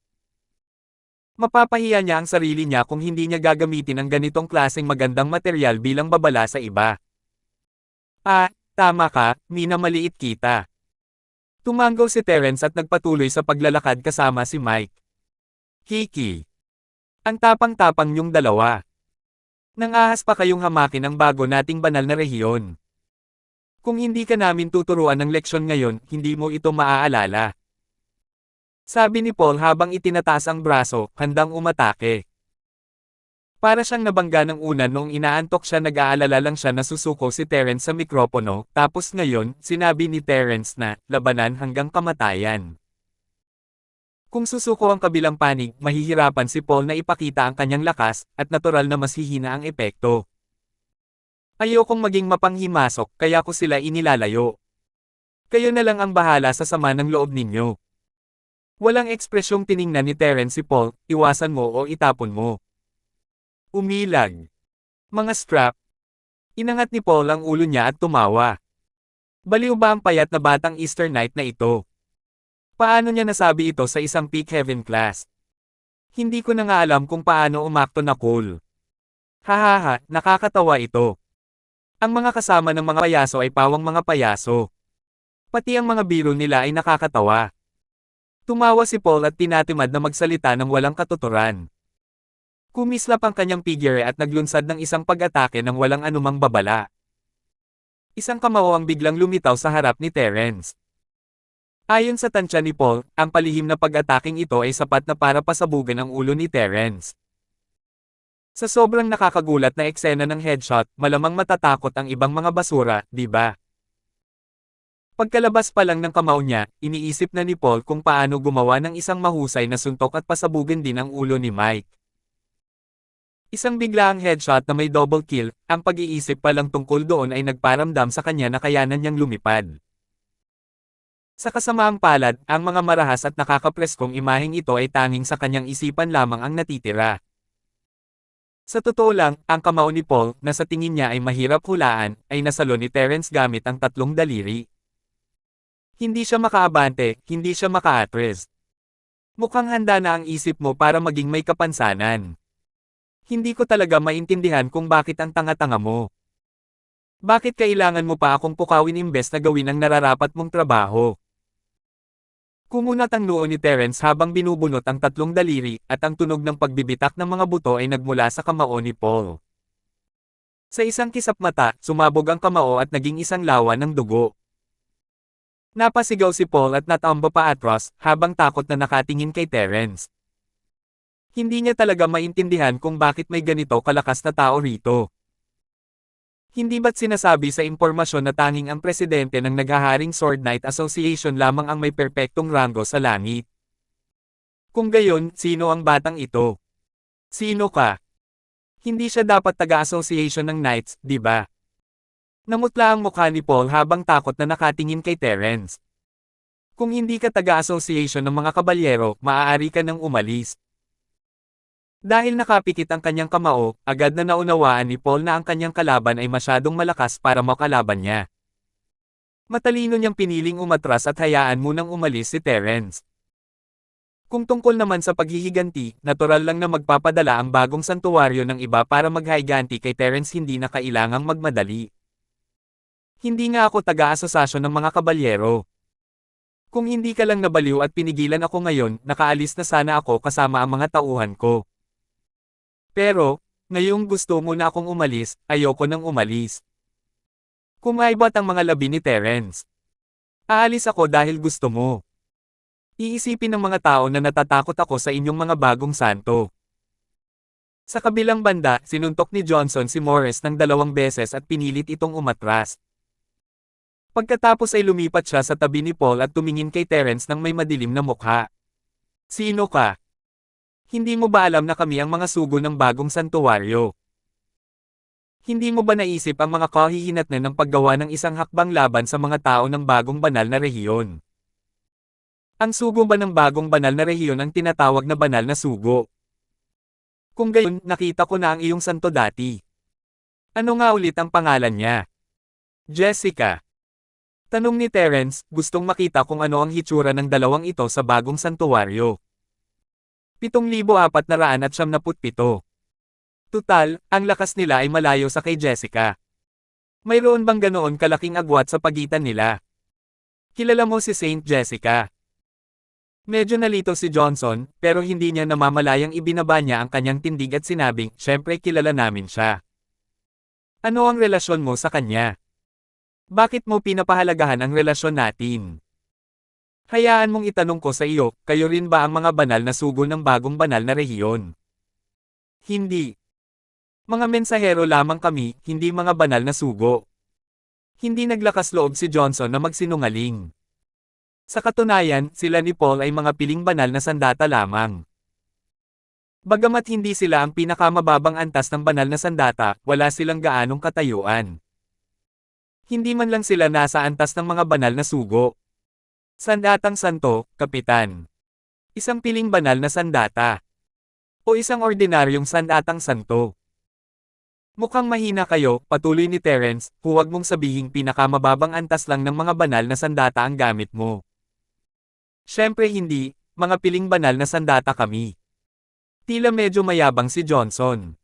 Mapapahiya niya ang sarili niya kung hindi niya gagamitin ang ganitong klaseng magandang materyal bilang babala sa iba. Tama ka, minamaliit kita. Tumanggaw si Terence at nagpatuloy sa paglalakad kasama si Mike. Hiki. Ang tapang-tapang niyong dalawa. Nangahas pa kayong hamakin ang bago nating banal na rehiyon. Kung hindi ka namin tuturuan ng leksyon ngayon, hindi mo ito maaalala. Sabi ni Paul habang itinataas ang braso, handang umatake. Para siyang nabangga ng una noong inaantok siya. Nag-aalala lang siya na susuko si Terence sa mikropono, tapos ngayon, sinabi ni Terence na, labanan hanggang kamatayan. Kung susuko ang kabilang panig, mahihirapan si Paul na ipakita ang kanyang lakas, at natural na mas hihina ang epekto. Ayokong maging mapanghimasok, kaya ko sila inilalayo. Kayo na lang ang bahala sa sama ng loob ninyo. Walang ekspresyong tiningnan ni Terence si Paul, iwasan mo o itapon mo. Umilag. Mga strap. Inangat ni Paul ang ulo niya at tumawa. Baliw ba ang payat na batang Easter Knight na ito? Paano niya nasabi ito sa isang peak heaven class? Hindi ko na nga alam kung paano umakto na cool. Hahaha, nakakatawa ito. Ang mga kasama ng mga payaso ay pawang mga payaso. Pati ang mga biro nila ay nakakatawa. Tumawa si Paul at tinatimad na magsalita ng walang katuturan. Kumislap ang kanyang figure at naglunsad ng isang pag-atake ng walang anumang babala. Isang kamao ang biglang lumitaw sa harap ni Terence. Ayon sa tansya ni Paul, ang palihim na pag-ataking ito ay sapat na para pasabugan ang ulo ni Terence. Sa sobrang nakakagulat na eksena ng headshot, malamang matatakot ang ibang mga basura, di ba? Pagkalabas pa lang ng kamao niya, iniisip na ni Paul kung paano gumawa ng isang mahusay na suntok at pasabugan din ang ulo ni Mike. Isang biglaang headshot na may double kill, ang pag-iisip pa lang tungkol doon ay nagparamdam sa kanya na kayanan niyang lumipad. Sa kasamaang palad, ang mga marahas at nakakapreskong imaheng ito ay tanging sa kanyang isipan lamang ang natitira. Sa totoo lang, ang kamao ni Paul, na sa tingin niya ay mahirap hulaan, ay nasalo ni Terence gamit ang tatlong daliri. Hindi siya makaabante, hindi siya maka-atras. Mukhang handa na ang isip mo para maging may kapansanan. Hindi ko talaga maintindihan kung bakit ang tanga-tanga mo. Bakit kailangan mo pa akong pukawin imbes na gawin ang nararapat mong trabaho? Kumunat ang noo ni Terence habang binubunot ang tatlong daliri, at ang tunog ng pagbibitak ng mga buto ay nagmula sa kamao ni Paul. Sa isang kisap mata, sumabog ang kamao at naging isang lawa ng dugo. Napasigaw si Paul at natamba pa atras, habang takot na nakatingin kay Terence. Hindi niya talaga maintindihan kung bakit may ganito kalakas na tao rito. Hindi ba't sinasabi sa impormasyon na tanging ang presidente ng naghaharing Sword Knight Association lamang ang may perpektong ranggo sa langit? Kung gayon, sino ang batang ito? Sino ka? Hindi siya dapat taga-association ng Knights, di ba? Namutla ang mukha ni Paul habang takot na nakatingin kay Terence. Kung hindi ka taga-association ng mga kabalyero, maaari ka nang umalis. Dahil nakapikit ang kanyang kamao, agad na naunawaan ni Paul na ang kanyang kalaban ay masyadong malakas para makalaban niya. Matalino niyang piniling umatras at hayaan munang umalis si Terence. Kung tungkol naman sa paghihiganti, natural lang na magpapadala ang bagong santuwaryo ng iba para maghaiganti kay Terence, hindi na kailangang magmadali. Hindi nga ako taga-asosasyon ng mga kabalyero. Kung hindi ka lang nabaliw at pinigilan ako ngayon, nakaalis na sana ako kasama ang mga tauhan ko. Pero, ngayong gusto mo na akong umalis, ayoko nang umalis. Kumaibat ang mga labi ni Terence. Aalis ako dahil gusto mo. Iisipin ng mga tao na natatakot ako sa inyong mga bagong santo. Sa kabilang banda, sinuntok ni Johnson si Morris ng 2 beses at pinilit itong umatras. Pagkatapos ay lumipat siya sa tabi ni Paul at tumingin kay Terence ng may madilim na mukha. Sino ka? Hindi mo ba alam na kami ang mga sugo ng bagong santuwaryo? Hindi mo ba naisip ang mga kahihinatnan ng paggawa ng isang hakbang laban sa mga tao ng bagong banal na rehiyon? Ang sugo ba ng bagong banal na rehiyon ang tinatawag na banal na sugo? Kung gayon, nakita ko na ang iyong santo dati. Ano nga ulit ang pangalan niya? Jessica. Tanong ni Terence, gustong makita kung ano ang hitsura ng dalawang ito sa bagong santuwaryo. 7,477. Tutal, ang lakas nila ay malayo sa kay Jessica. Mayroon bang ganoon kalaking agwat sa pagitan nila? Kilala mo si Saint Jessica? Medyo nalito si Johnson, pero hindi niya namamalayang ibinaba niya ang kanyang tindig at sinabing, syempre kilala namin siya. Ano ang relasyon mo sa kanya? Bakit mo pinapahalagahan ang relasyon natin? Hayaan mong itanong ko sa iyo, kayo rin ba ang mga banal na sugo ng bagong banal na rehiyon? Hindi. Mga mensahero lamang kami, hindi mga banal na sugo. Hindi naglakas loob si Johnson na magsinungaling. Sa katunayan, sila ni Paul ay mga piling banal na sandata lamang. Bagamat hindi sila ang pinakamababang antas ng banal na sandata, wala silang gaanong katayuan. Hindi man lang sila nasa antas ng mga banal na sugo. Sandatang santo, kapitan. Isang piling banal na sandata. O isang ordinaryong sandatang santo. Mukhang mahina kayo, patuloy ni Terence, huwag mong sabihing pinakamababang antas lang ng mga banal na sandata ang gamit mo. Siyempre hindi, mga piling banal na sandata kami. Tila medyo mayabang si Johnson.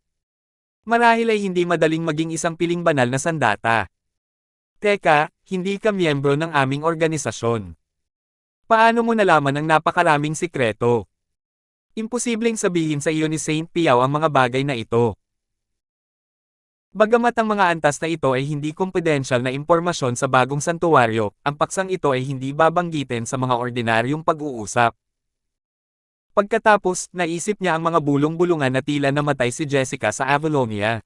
Marahil ay hindi madaling maging isang piling banal na sandata. Teka, hindi ka miyembro ng aming organisasyon. Paano mo nalaman ang napakaraming sikreto? Imposibleng sabihin sa iyo ni Saint Piao ang mga bagay na ito. Bagamat ang mga antas na ito ay hindi kumpidensyal na impormasyon sa bagong santuwaryo, ang paksang ito ay hindi babanggitin sa mga ordinaryong pag-uusap. Pagkatapos, naisip niya ang mga bulong-bulungan na tila namatay si Jessica sa Avalonia.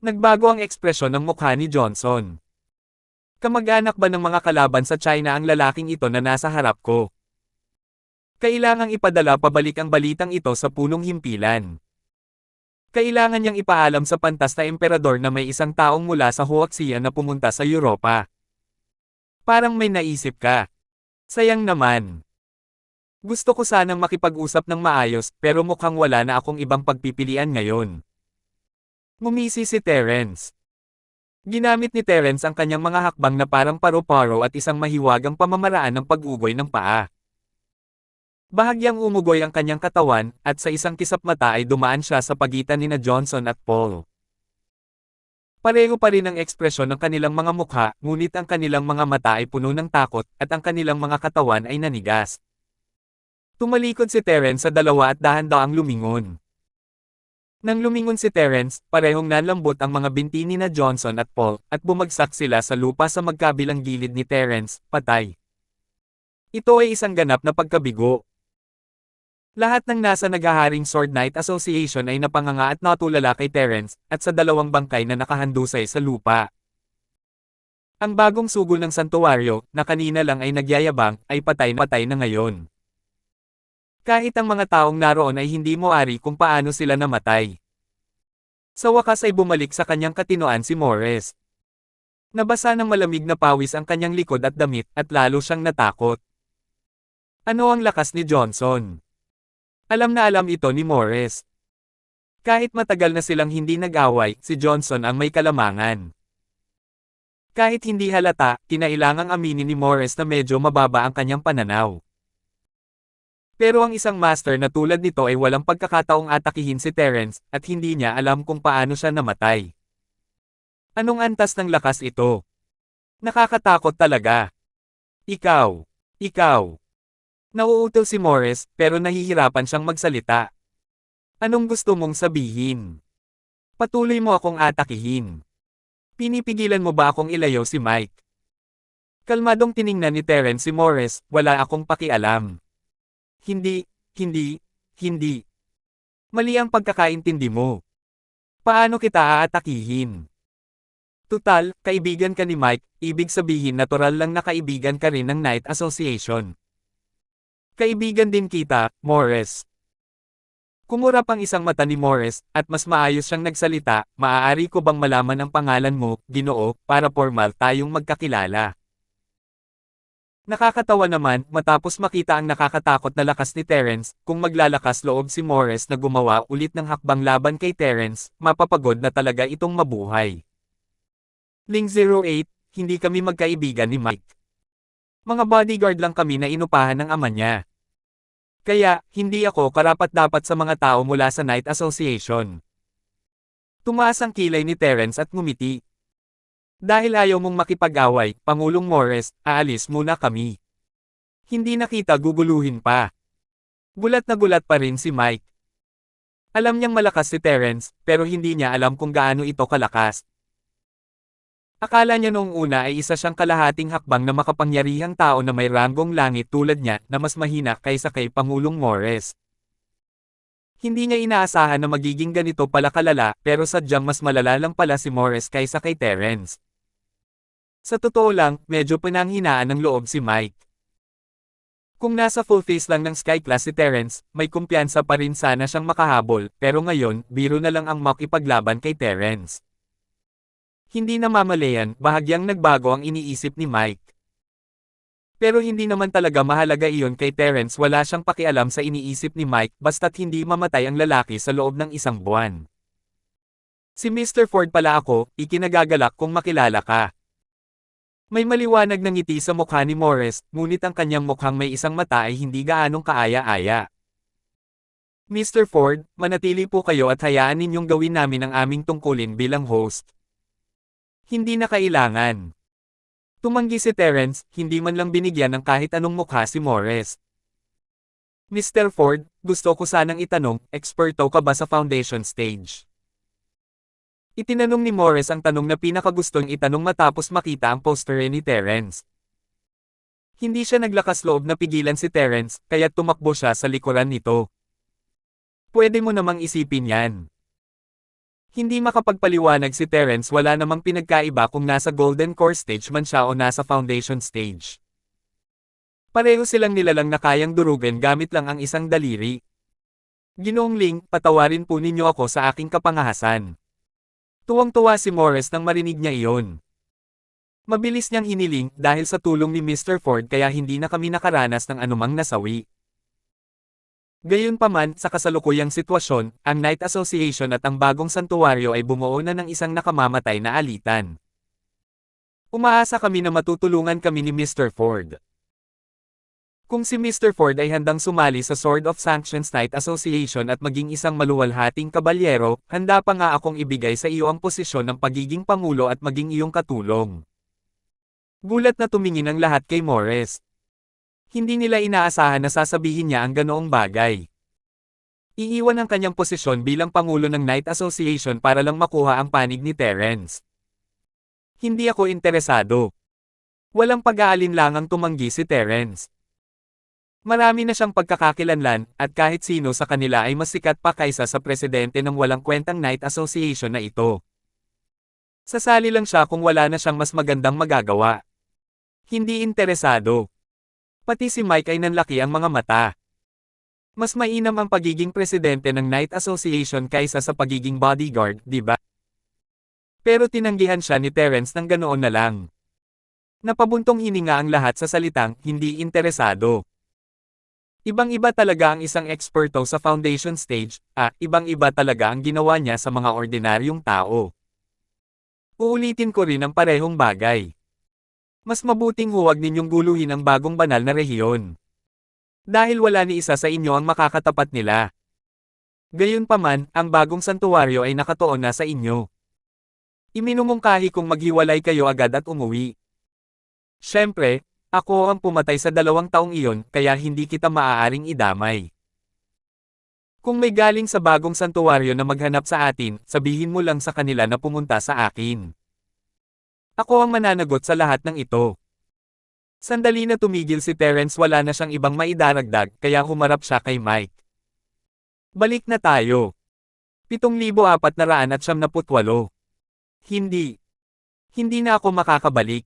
Nagbago ang ekspresyon ng mukha ni Johnson. Kamag-anak ba ng mga kalaban sa China ang lalaking ito na nasa harap ko? Kailangang ipadala pabalik ang balitang ito sa punong himpilan. Kailangan niyang ipaalam sa pantas na emperador na may isang taong mula sa Huaxia na pumunta sa Europa. Parang may naisip ka. Sayang naman. Gusto ko sanang makipag-usap ng maayos, pero mukhang wala na akong ibang pagpipilian ngayon. Ngumisi si Terence. Ginamit ni Terence ang kanyang mga hakbang na parang paro-paro at isang mahiwagang pamamaraan ng pag-ugoy ng paa. Bahagyang umugoy ang kanyang katawan, at sa isang kisap mata ay dumaan siya sa pagitan nina Johnson at Paul. Pareho pa rin ang ekspresyon ng kanilang mga mukha, ngunit ang kanilang mga mata ay puno ng takot, at ang kanilang mga katawan ay nanigas. Tumalikod si Terence sa dalawa at dahan-daang lumingon. Nang lumingon si Terence, parehong nanlambot ang mga binti nina Johnson at Paul, at bumagsak sila sa lupa sa magkabilang gilid ni Terence, patay. Ito ay isang ganap na pagkabigo. Lahat ng nasa naghaharing Sword Knight Association ay napanganga at natulala kay Terence, at sa dalawang bangkay na nakahandusay sa lupa. Ang bagong sugo ng santuwaryo, na kanina lang ay nagyayabang, ay patay na ngayon. Kahit ang mga taong naroon ay hindi mo ari kung paano sila namatay. Sa wakas ay bumalik sa kanyang katinoan si Morris. Nabasa ng malamig na pawis ang kanyang likod at damit, at lalo siyang natakot. Ano ang lakas ni Johnson? Alam na alam ito ni Morris. Kahit matagal na silang hindi nag-away, si Johnson ang may kalamangan. Kahit hindi halata, kinailangang aminin ni Morris na medyo mababa ang kanyang pananaw. Pero ang isang master na tulad nito ay walang pagkakataong atakihin si Terence, at hindi niya alam kung paano siya namatay. Anong antas ng lakas ito? Nakakatakot talaga. Ikaw. Nauutal si Morris, pero nahihirapan siyang magsalita. Anong gusto mong sabihin? Patuloy mo akong atakihin. Pinipigilan mo ba akong ilayo si Mike? Kalmadong tiningnan ni Terence si Morris, wala akong pakialam. Hindi, hindi. Mali ang pagkakaintindi mo. Paano kita aatakihin? Tutal, kaibigan ka ni Mike, ibig sabihin natural lang na kaibigan ka rin ng Knight Association. Kaibigan din kita, Morris. Kumurap ang isang mata ni Morris, at mas maayos siyang nagsalita, maaari ko bang malaman ang pangalan mo, Ginoo, para formal tayong magkakilala. Nakakatawa naman, matapos makita ang nakakatakot na lakas ni Terence, kung maglalakas loob si Morris na gumawa ulit ng hakbang laban kay Terence, mapapagod na talaga itong mabuhay. Link 08, hindi kami magkaibigan ni Mike. Mga bodyguard lang kami na inupahan ng ama niya. Kaya, hindi ako karapat-dapat sa mga tao mula sa Knight Association. Tumaas ang kilay ni Terence at ngumiti. Dahil ayaw mong makipag-away, Pangulong Morris, aalis muna kami. Hindi na kita guguluhin pa. Gulat na gulat pa rin si Mike. Alam niyang malakas si Terence, pero hindi niya alam kung gaano ito kalakas. Akala niya noong una ay isa siyang kalahating hakbang na makapangyarihang tao na may ranggong langit tulad niya na mas mahina kaysa kay Pangulong Morris. Hindi niya inaasahan na magiging ganito pala kalala pero sadyang mas malala lang pala si Morris kaysa kay Terence. Sa totoo lang, medyo pinanghinaan ng loob si Mike. Kung nasa full face lang ng Sky Class si Terence, may kumpiyansa pa rin sana siyang makahabol pero ngayon, biro na lang ang makipaglaban kay Terence. Hindi namamalayan, bahagyang nagbago ang iniisip ni Mike. Pero hindi naman talaga mahalaga iyon kay Terence, wala siyang pakialam sa iniisip ni Mike basta't hindi mamatay ang lalaki sa loob ng isang buwan. Si Mr. Ford pala ako, ikinagagalak kung makilala ka. May maliwanag na ngiti sa mukha ni Morris, ngunit ang kanyang mukhang may isang mata ay hindi gaanong kaaya-aya. Mr. Ford, manatili po kayo at hayaan ninyong gawin namin ang aming tungkulin bilang host. Hindi na kailangan. Tumanggi si Terence, hindi man lang binigyan ng kahit anong mukha si Morris. Mr. Ford, gusto ko sanang itanong, eksperto ka ba sa foundation stage? Itinanong ni Morris ang tanong na pinakagustong itanong matapos makita ang poster ni Terence. Hindi siya naglakas loob na pigilan si Terence, kaya tumakbo siya sa likuran nito. Pwede mo namang isipin yan. Hindi makapagpaliwanag si Terence, wala namang pinagkaiba kung nasa Golden Core stage man siya o nasa Foundation stage. Pareho silang nilalang na kayang durugin gamit lang ang isang daliri. Ginoong Ling, patawarin po ninyo ako sa aking kapangahasan. Tuwang-tuwa si Morris nang marinig niya iyon. Mabilis niyang hiniling dahil sa tulong ni Mr. Ford kaya hindi na kami nakaranas ng anumang nasawi. Gayunpaman, sa kasalukuyang sitwasyon, ang Knight Association at ang bagong santuwaryo ay bumuo na ng isang nakamamatay na alitan. Umaasa kami na matutulungan kami ni Mr. Ford. Kung si Mr. Ford ay handang sumali sa Sword of Sanctions Knight Association at maging isang maluwalhating kabalyero, handa pa nga akong ibigay sa iyo ang posisyon ng pagiging pangulo at maging iyong katulong. Gulat na tumingin ang lahat kay Morris. Hindi nila inaasahan na sasabihin niya ang ganoong bagay. Iiwan ang kanyang posisyon bilang pangulo ng Knight Association para lang makuha ang panig ni Terence. Hindi ako interesado. Walang pag-aalinlangang tumanggi si Terence. Marami na siyang pagkakakilanlan, at kahit sino sa kanila ay mas sikat pa kaysa sa presidente ng walang kwentang Knight Association na ito. Sasali lang siya kung wala na siyang mas magandang magagawa. Hindi interesado. Pati si Mike ay nanlaki ang mga mata. Mas mainam ang pagiging presidente ng Knight Association kaysa sa pagiging bodyguard, di ba? Pero tinanggihan siya ni Terence ng ganoon na lang. Napabuntong hininga ang lahat sa salitang, hindi interesado. Ibang-iba talaga ang isang eksperto sa foundation stage, ibang-iba talaga ang ginawa niya sa mga ordinaryong tao. Uulitin ko rin ang parehong bagay. Mas mabuting huwag ninyong guluhin ang bagong banal na rehiyon. Dahil wala ni isa sa inyo ang makakatapat nila. Gayunpaman, ang bagong santuwaryo ay nakatuon na sa inyo. Iminumungkahi kong maghiwalay kayo agad at umuwi. Siyempre, ako ang pumatay sa 2 taong iyon, kaya hindi kita maaaring idamay. Kung may galing sa bagong santuwaryo na maghanap sa atin, sabihin mo lang sa kanila na pumunta sa akin. Ako ang mananagot sa lahat ng ito. Sandali na tumigil si Terence, wala na siyang ibang maidaragdag, kaya humarap siya kay Mike. Balik na tayo. 7,478. Hindi. Hindi na ako makakabalik.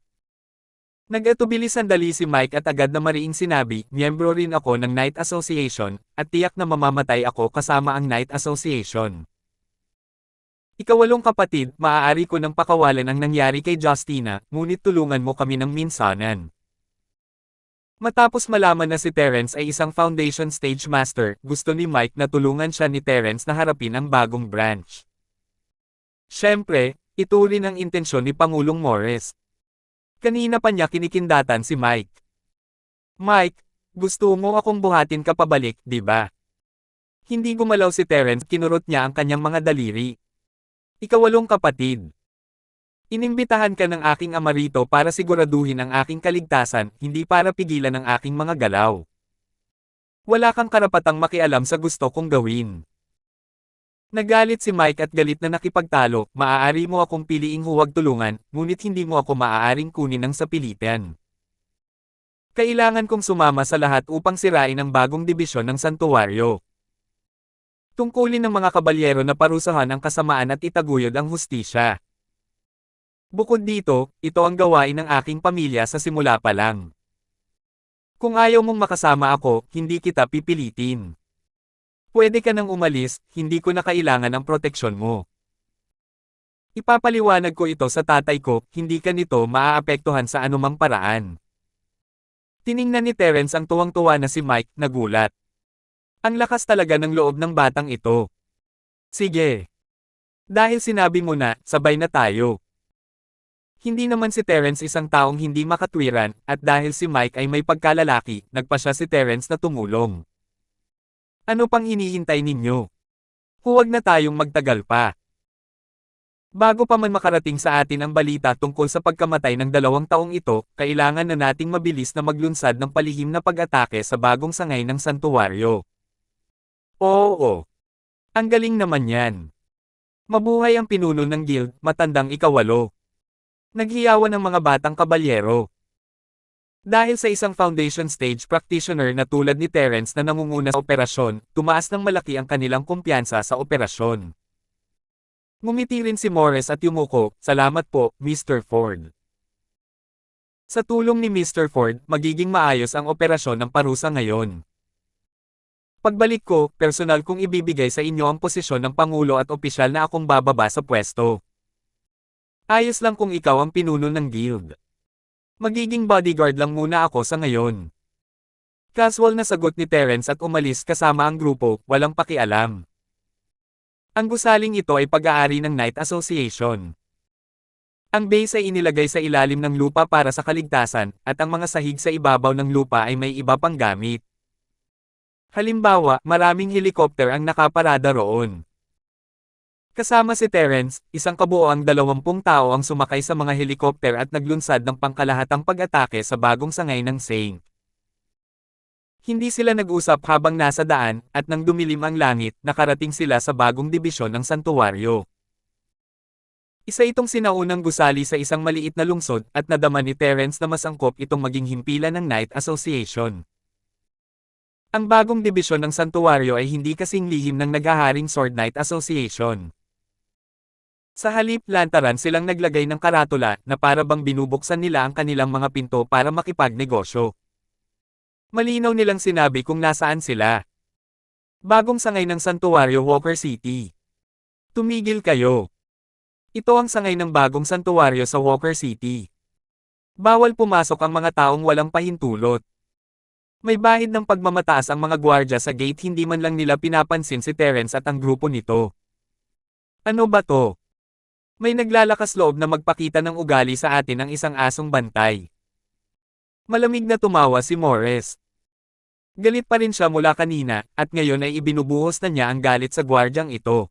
Nag-atubili sandali si Mike at agad na mariing sinabi, miyembro rin ako ng Night Association, at tiyak na mamamatay ako kasama ang Night Association. Ikawalong kapatid, maaari ko nang pakawalan ang nangyari kay Justina, ngunit tulungan mo kami ng minsanan. Matapos malaman na si Terence ay isang Foundation Stage Master, gusto ni Mike na tulungan siya ni Terence na harapin ang bagong branch. Siyempre, ito rin ang intensyon ni Pangulong Morris. Kanina pa niya kinikindatan si Mike. Mike, gusto mo akong buhatin ka pabalik, di ba? Hindi gumalaw si Terence, kinurot niya ang kanyang mga daliri. Ikawalong kapatid. Inimbitahan ka ng aking ama rito para siguraduhin ang aking kaligtasan, hindi para pigilan ang aking mga galaw. Wala kang karapatang makialam sa gusto kong gawin. Nagalit si Mike at galit na nakipagtalo, maaari mo akong piliing huwag tulungan, ngunit hindi mo ako maaaring kunin ng sapilitan. Kailangan kong sumama sa lahat upang sirain ang bagong dibisyon ng santuwaryo. Tungkulin ng mga kabalyero na parusahan ang kasamaan at itaguyod ang hustisya. Bukod dito, ito ang gawain ng aking pamilya sa simula pa lang. Kung ayaw mong makasama ako, hindi kita pipilitin. Pwede ka nang umalis, hindi ko na kailangan ang proteksyon mo. Ipapaliwanag ko ito sa tatay ko, hindi ka nito maaapektuhan sa anumang paraan. Tiningnan ni Terence ang tuwang-tuwa na si Mike, nagulat. Ang lakas talaga ng loob ng batang ito. Sige. Dahil sinabi mo na, sabay na tayo. Hindi naman si Terence isang taong hindi makatwiran, at dahil si Mike ay may pagkalalaki, nagpa siya si Terence na tumulong. Ano pang hinihintay ninyo? Huwag na tayong magtagal pa. Bago pa man makarating sa atin ang balita tungkol sa pagkamatay ng 2 taong ito, kailangan na nating mabilis na maglunsad ng palihim na pag-atake sa bagong sangay ng santuwaryo. Oo. Ang galing naman yan. Mabuhay ang pinuno ng guild, matandang ikawalo. Naghiyawan ng mga batang kabalyero. Dahil sa isang foundation stage practitioner na tulad ni Terence na nangunguna sa operasyon, tumaas ng malaki ang kanilang kumpiyansa sa operasyon. Ngumiti rin si Morris at yumuko, salamat po, Mr. Ford. Sa tulong ni Mr. Ford, magiging maayos ang operasyon ng parusa ngayon. Pagbalik ko, personal kong ibibigay sa inyo ang posisyon ng Pangulo at opisyal na akong bababa sa pwesto. Ayos lang kung ikaw ang pinuno ng guild. Magiging bodyguard lang muna ako sa ngayon. Casual na sagot ni Terence at umalis kasama ang grupo, walang pakialam. Ang gusaling ito ay pag-aari ng Night Association. Ang base ay inilagay sa ilalim ng lupa para sa kaligtasan, at ang mga sahig sa ibabaw ng lupa ay may iba pang gamit. Halimbawa, maraming helikopter ang nakaparada roon. Kasama si Terence, isang kabuoang 20 tao ang sumakay sa mga helikopter at naglunsad ng pangkalahatang pag-atake sa bagong sangay ng Saint. Hindi sila nag-usap habang nasa daan, at nang dumilim ang langit, nakarating sila sa bagong dibisyon ng santuwaryo. Isa itong sinaunang gusali sa isang maliit na lungsod, at nadama ni Terence na masangkop itong maging himpilan ng Night Association. Ang bagong dibisyon ng santuwaryo ay hindi kasing lihim ng naghaharing Sword Knight Association. Sa halip, lantaran silang naglagay ng karatula na para bang binubuksan nila ang kanilang mga pinto para makipagnegosyo. Malinaw nilang sinabi kung nasaan sila. Bagong sangay ng santuwaryo, Walker City. Tumigil kayo. Ito ang sangay ng bagong santuwaryo sa Walker City. Bawal pumasok ang mga taong walang pahintulot. May bahid ng pagmamataas ang mga gwardya sa gate, hindi man lang nila pinapansin si Terence at ang grupo nito. Ano ba to? May naglalakas loob na magpakita ng ugali sa atin ng isang asong bantay. Malamig na tumawa si Morris. Galit pa rin siya mula kanina, at ngayon ay ibinubuhos na niya ang galit sa gwardyang ito.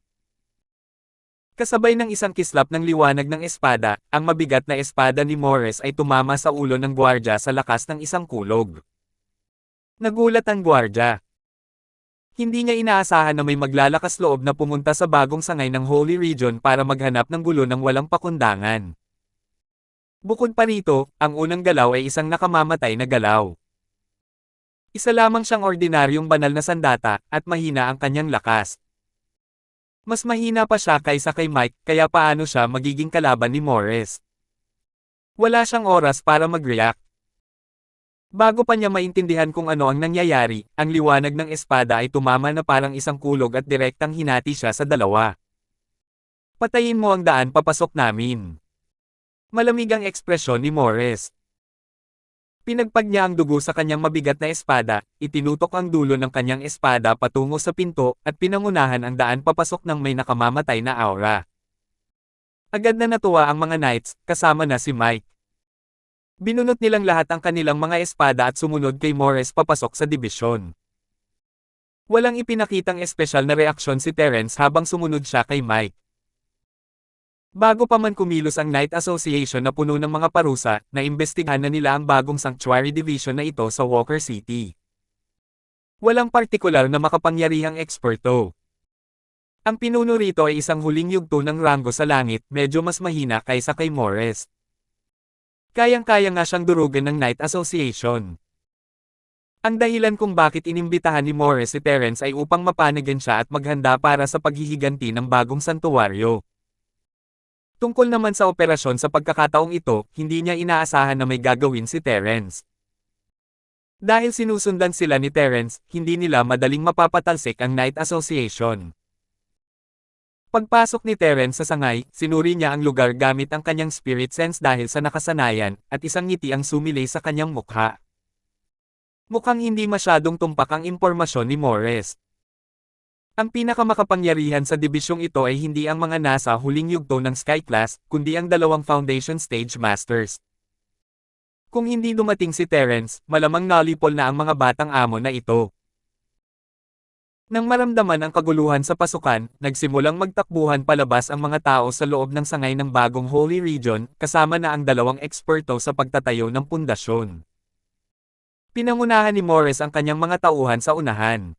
Kasabay ng isang kislap ng liwanag ng espada, ang mabigat na espada ni Morris ay tumama sa ulo ng gwardya sa lakas ng isang kulog. Nagulat ang gwardya. Hindi niya inaasahan na may maglalakas loob na pumunta sa bagong sangay ng Holy Region para maghanap ng gulo ng walang pakundangan. Bukod pa rito, ang unang galaw ay isang nakamamatay na galaw. Isa lamang siyang ordinaryong banal na sandata, at mahina ang kanyang lakas. Mas mahina pa siya kaysa kay Mike, kaya paano siya magiging kalaban ni Morris? Wala siyang oras para mag-react. Bago pa niya maintindihan kung ano ang nangyayari, ang liwanag ng espada ay tumama na parang isang kulog at direktang hinati siya sa dalawa. Patayin mo ang daan papasok namin. Malamig ang ekspresyon ni Morris. Pinagpag niya ang dugo sa kanyang mabigat na espada, itinutok ang dulo ng kanyang espada patungo sa pinto, at pinangunahan ang daan papasok ng may nakamamatay na aura. Agad na natuwa ang mga knights, kasama na si Mike. Binunot nilang lahat ang kanilang mga espada at sumunod kay Morris papasok sa dibisyon. Walang ipinakitang espesyal na reaksyon si Terence habang sumunod siya kay Mike. Bago pa man kumilos ang Knight Association na puno ng mga parusa, naimbestigahan na nila ang bagong Sanctuary Division na ito sa Walker City. Walang partikular na makapangyarihang eksperto. Ang pinuno rito ay isang huling yugto ng ranggo sa langit, medyo mas mahina kaysa kay Morris. Kayang-kaya nga siyang durugan ng Knight Association. Ang dahilan kung bakit inimbitahan ni Morris si Terence ay upang mapanagan siya at maghanda para sa paghihiganti ng bagong santuwaryo. Tungkol naman sa operasyon sa pagkakataong ito, hindi niya inaasahan na may gagawin si Terence. Dahil sinusundan sila ni Terence, hindi nila madaling mapapatalsik ang Knight Association. Pagpasok ni Terence sa sangay, sinuri niya ang lugar gamit ang kanyang spirit sense dahil sa nakasanayan, at isang ngiti ang sumilay sa kanyang mukha. Mukhang hindi masyadong tumpak ang impormasyon ni Morris. Ang pinakamakapangyarihan sa dibisyong ito ay hindi ang mga nasa huling yugto ng Sky Class, kundi ang dalawang Foundation Stage Masters. Kung hindi dumating si Terence, malamang nalipol na ang mga batang amo na ito. Nang maramdaman ang kaguluhan sa pasukan, nagsimulang magtakbuhan palabas ang mga tao sa loob ng sangay ng bagong Holy Region, kasama na ang dalawang eksperto sa pagtatayo ng pundasyon. Pinangunahan ni Morris ang kanyang mga tauhan sa unahan.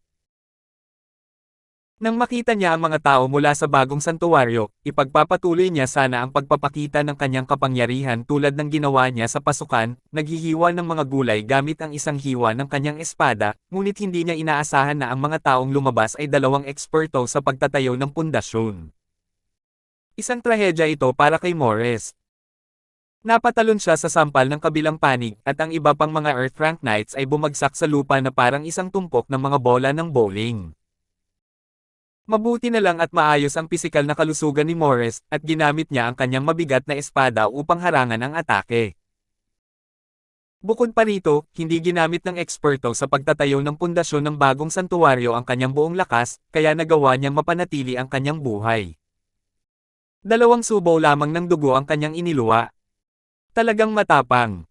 Nang makita niya ang mga tao mula sa bagong santuwaryo, ipagpapatuloy niya sana ang pagpapakita ng kanyang kapangyarihan tulad ng ginawa niya sa pasukan, naghihiwa ng mga gulay gamit ang isang hiwa ng kanyang espada, ngunit hindi niya inaasahan na ang mga taong lumabas ay dalawang eksperto sa pagtatayo ng pundasyon. Isang trahedya ito para kay Morris. Napatalon siya sa sampal ng kabilang panig, at ang iba pang mga Earthrank Knights ay bumagsak sa lupa na parang isang tumpok ng mga bola ng bowling. Mabuti na lang at maayos ang pisikal na kalusugan ni Morris, at ginamit niya ang kanyang mabigat na espada upang harangan ang atake. Bukod pa rito, hindi ginamit ng eksperto sa pagtatayo ng pundasyon ng bagong santuwaryo ang kanyang buong lakas, kaya nagawa niyang mapanatili ang kanyang buhay. 2 subaw lamang ng dugo ang kanyang iniluwa. Talagang matapang.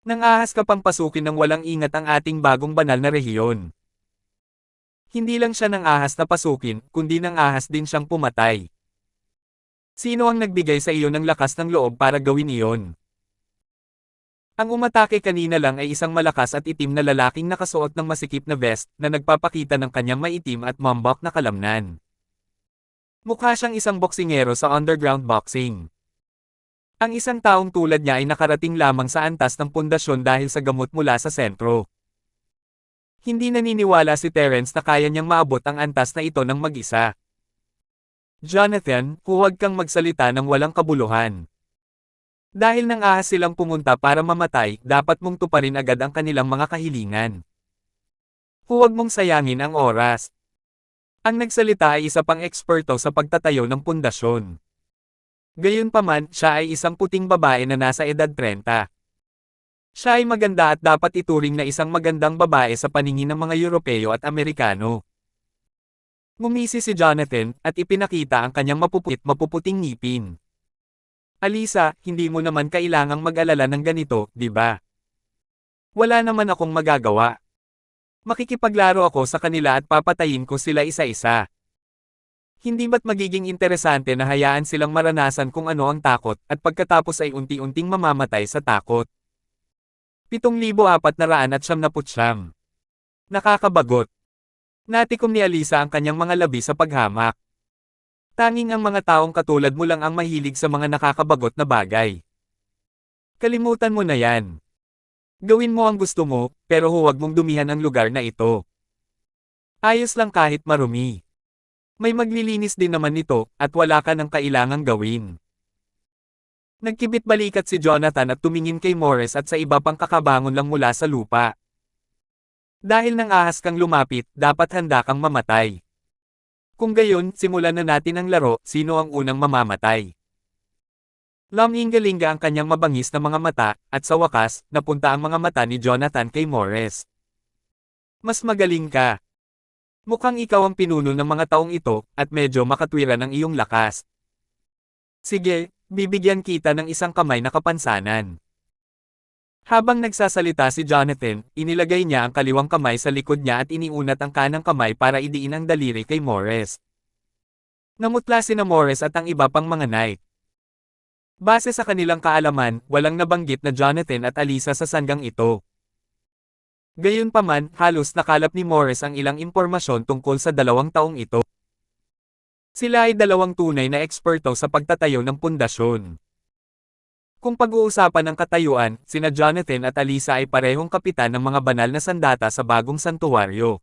Nang ahas ka pang pasukin ng walang ingat ang ating bagong banal na rehiyon. Hindi lang siya ng ahas na pasukin, kundi ng ahas din siyang pumatay. Sino ang nagbigay sa iyo ng lakas ng loob para gawin iyon? Ang umatake kanina lang ay isang malakas at itim na lalaking nakasuot ng masikip na vest, na nagpapakita ng kanyang maitim at mambak na kalamnan. Mukha siyang isang boksingero sa underground boxing. Ang isang taong tulad niya ay nakarating lamang sa antas ng pundasyon dahil sa gamot mula sa sentro. Hindi naniniwala si Terence na kaya niyang maabot ang antas na ito ng mag-isa. Jonathan, huwag kang magsalita ng walang kabuluhan. Dahil nang ahas silang pumunta para mamatay, dapat mong tuparin agad ang kanilang mga kahilingan. Huwag mong sayangin ang oras. Ang nagsalita ay isa pang eksperto sa pagtatayo ng pundasyon. Gayunpaman, siya ay isang puting babae na nasa edad 30. Siya ay maganda at dapat ituring na isang magandang babae sa paningin ng mga Europeo at Amerikano. Ngumisi si Jonathan, at ipinakita ang kanyang mapuputing ngipin. Alisa, hindi mo naman kailangang mag-alala ng ganito, di ba? Wala naman akong magagawa. Makikipaglaro ako sa kanila at papatayin ko sila isa-isa. Hindi ba't magiging interesante na hayaan silang maranasan kung ano ang takot, at pagkatapos ay unti-unting mamamatay sa takot? 7,499. Nakakabagot. Natikom ni Alisa ang kanyang mga labi sa paghamak. Tanging ang mga taong katulad mo lang ang mahilig sa mga nakakabagot na bagay. Kalimutan mo na yan. Gawin mo ang gusto mo, pero huwag mong dumihan ang lugar na ito. Ayos lang kahit marumi. May maglilinis din naman nito, at wala ka nang kailangang gawin. Nagkibit-balikat si Jonathan at tumingin kay Morris at sa iba pang kakabangon lang mula sa lupa. Dahil nang ahas kang lumapit, dapat handa kang mamatay. Kung gayon, simulan na natin ang laro, sino ang unang mamamatay. Lumingalinga ang kanyang mabangis na mga mata, at sa wakas, napunta ang mga mata ni Jonathan kay Morris. Mas magaling ka. Mukhang ikaw ang pinuno ng mga taong ito, at medyo makatwiran ang iyong lakas. Sige, bibigyan kita ng isang kamay na kapansanan. Habang nagsasalita si Jonathan, inilagay niya ang kaliwang kamay sa likod niya at iniunat ang kanang kamay para idiin ang daliri kay Morris. Namutla sina Morris at ang iba pang mga knight. Base sa kanilang kaalaman, walang nabanggit na Jonathan at Alisa sa sanggang ito. Gayunpaman, halos nakalap ni Morris ang ilang impormasyon tungkol sa 2 taong ito. Sila ay 2 tunay na eksperto sa pagtatayo ng pundasyon. Kung pag-uusapan ng katayuan, sina Jonathan at Alisa ay parehong kapitan ng mga banal na sandata sa bagong santuwaryo.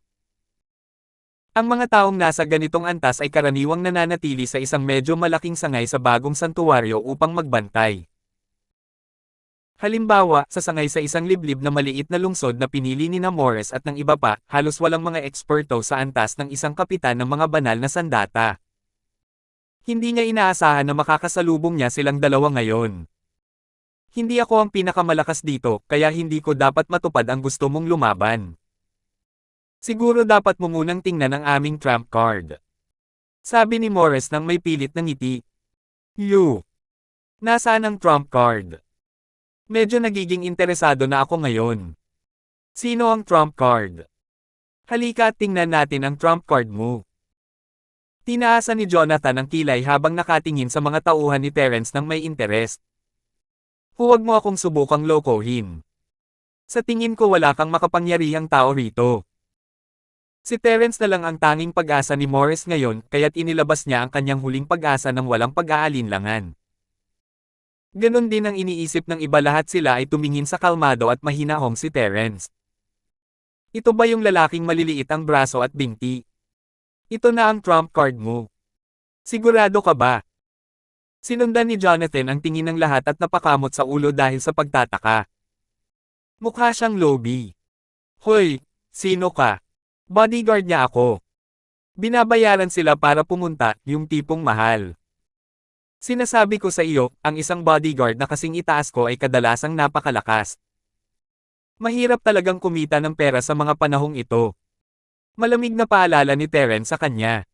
Ang mga taong nasa ganitong antas ay karaniwang nananatili sa isang medyo malaking sangay sa bagong santuwaryo upang magbantay. Halimbawa, sa sangay sa isang liblib na maliit na lungsod na pinili ni Morris at ng iba pa, halos walang mga eksperto sa antas ng isang kapitan ng mga banal na sandata. Hindi niya inaasahan na makakasalubong niya silang dalawa ngayon. Hindi ako ang pinakamalakas dito, kaya hindi ko dapat matupad ang gusto mong lumaban. Siguro dapat mo munang tingnan ang aming trump card. Sabi ni Morris nang may pilit na ngiti. You. Nasaan ang trump card? Medyo nagiging interesado na ako ngayon. Sino ang trump card? Halika at tingnan natin ang trump card mo. Tinaasan ni Jonathan ang kilay habang nakatingin sa mga tauhan ni Terence nang may interes. Huwag mo akong subukang lokohin. Sa tingin ko wala kang makapangyarihang tao rito. Si Terence na lang ang tanging pag-asa ni Morris ngayon, kaya't inilabas niya ang kanyang huling pag-asa ng walang pag-aalinlangan. Ganon din ang iniisip ng iba, lahat sila ay tumingin sa kalmado at mahinahong si Terence. Ito ba yung lalaking maliliit ang braso at binti? Ito na ang trump card mo. Sigurado ka ba? Sinundan ni Jonathan ang tingin ng lahat at napakamot sa ulo dahil sa pagtataka. Mukha siyang Lobby. Hoy, sino ka? Bodyguard niya ako. Binabayaran sila para pumunta, yung tipong mahal. Sinasabi ko sa iyo, ang isang bodyguard na kasing itaas ko ay kadalasang napakalakas. Mahirap talagang kumita ng pera sa mga panahong ito. Malamig na paalala ni Terence sa kanya.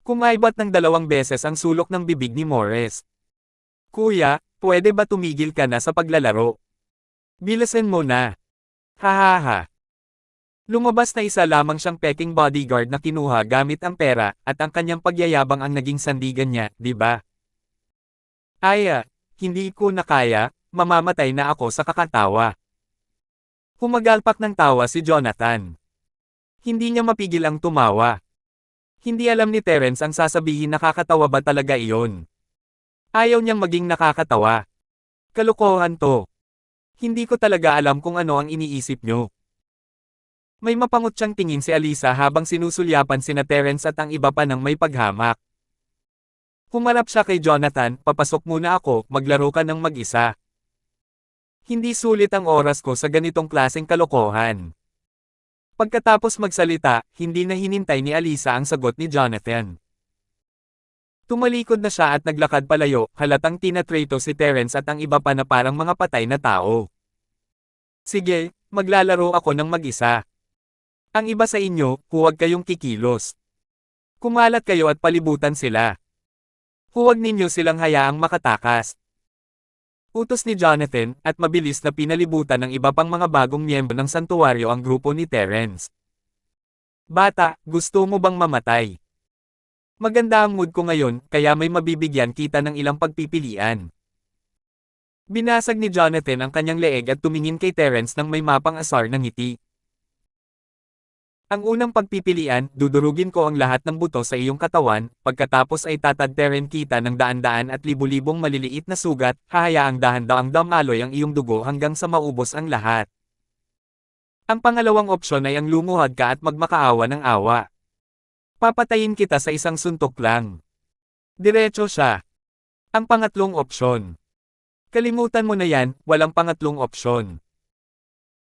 Kumaibat ng 2 beses ang sulok ng bibig ni Morris. Kuya, pwede ba tumigil ka na sa paglalaro? Bilisan mo na. Hahaha. Lumabas na isa lamang siyang peking bodyguard na kinuha gamit ang pera, at ang kanyang pagyayabang ang naging sandigan niya, di ba? Aya, hindi ko na kaya, mamamatay na ako sa kakatawa. Humagalpak ng tawa si Jonathan. Hindi niya mapigil ang tumawa. Hindi alam ni Terence ang sasabihin, nakakatawa ba talaga iyon? Ayaw niyang maging nakakatawa. Kalokohan to. Hindi ko talaga alam kung ano ang iniisip niyo. May mapangutyang tingin si Alisa habang sinusulyapan sina Terence at ang iba pa ng may paghamak. Humarap siya kay Jonathan, papasok muna ako, maglaro ka ng mag-isa. Hindi sulit ang oras ko sa ganitong klaseng kalokohan. Pagkatapos magsalita, hindi na hinintay ni Alisa ang sagot ni Jonathan. Tumalikod na siya at naglakad palayo, halatang tinatrito si Terence at ang iba pa na parang mga patay na tao. Sige, maglalaro ako ng mag-isa. Ang iba sa inyo, huwag kayong kikilos. Kumalat kayo at palibutan sila. Huwag ninyo silang hayaang makatakas. Utos ni Jonathan, at mabilis na pinalibutan ng iba pang mga bagong miyembro ng santuwaryo ang grupo ni Terence. Bata, gusto mo bang mamatay? Maganda ang mood ko ngayon, kaya may mabibigyan kita ng ilang pagpipilian. Binasag ni Jonathan ang kanyang leeg at tumingin kay Terence nang may mapang-asar na ngiti. Ang unang pagpipilian, dudurugin ko ang lahat ng buto sa iyong katawan, pagkatapos ay tatadteren kita ng daan-daan at libu-libong maliliit na sugat, hahayaang dahan-daang damaloy ang iyong dugo hanggang sa maubos ang lahat. Ang pangalawang opsyon ay ang lumuhad ka at magmakaawa ng awa. Papatayin kita sa isang suntok lang. Diretso siya. Ang pangatlong opsyon. Kalimutan mo na yan, walang pangatlong opsyon.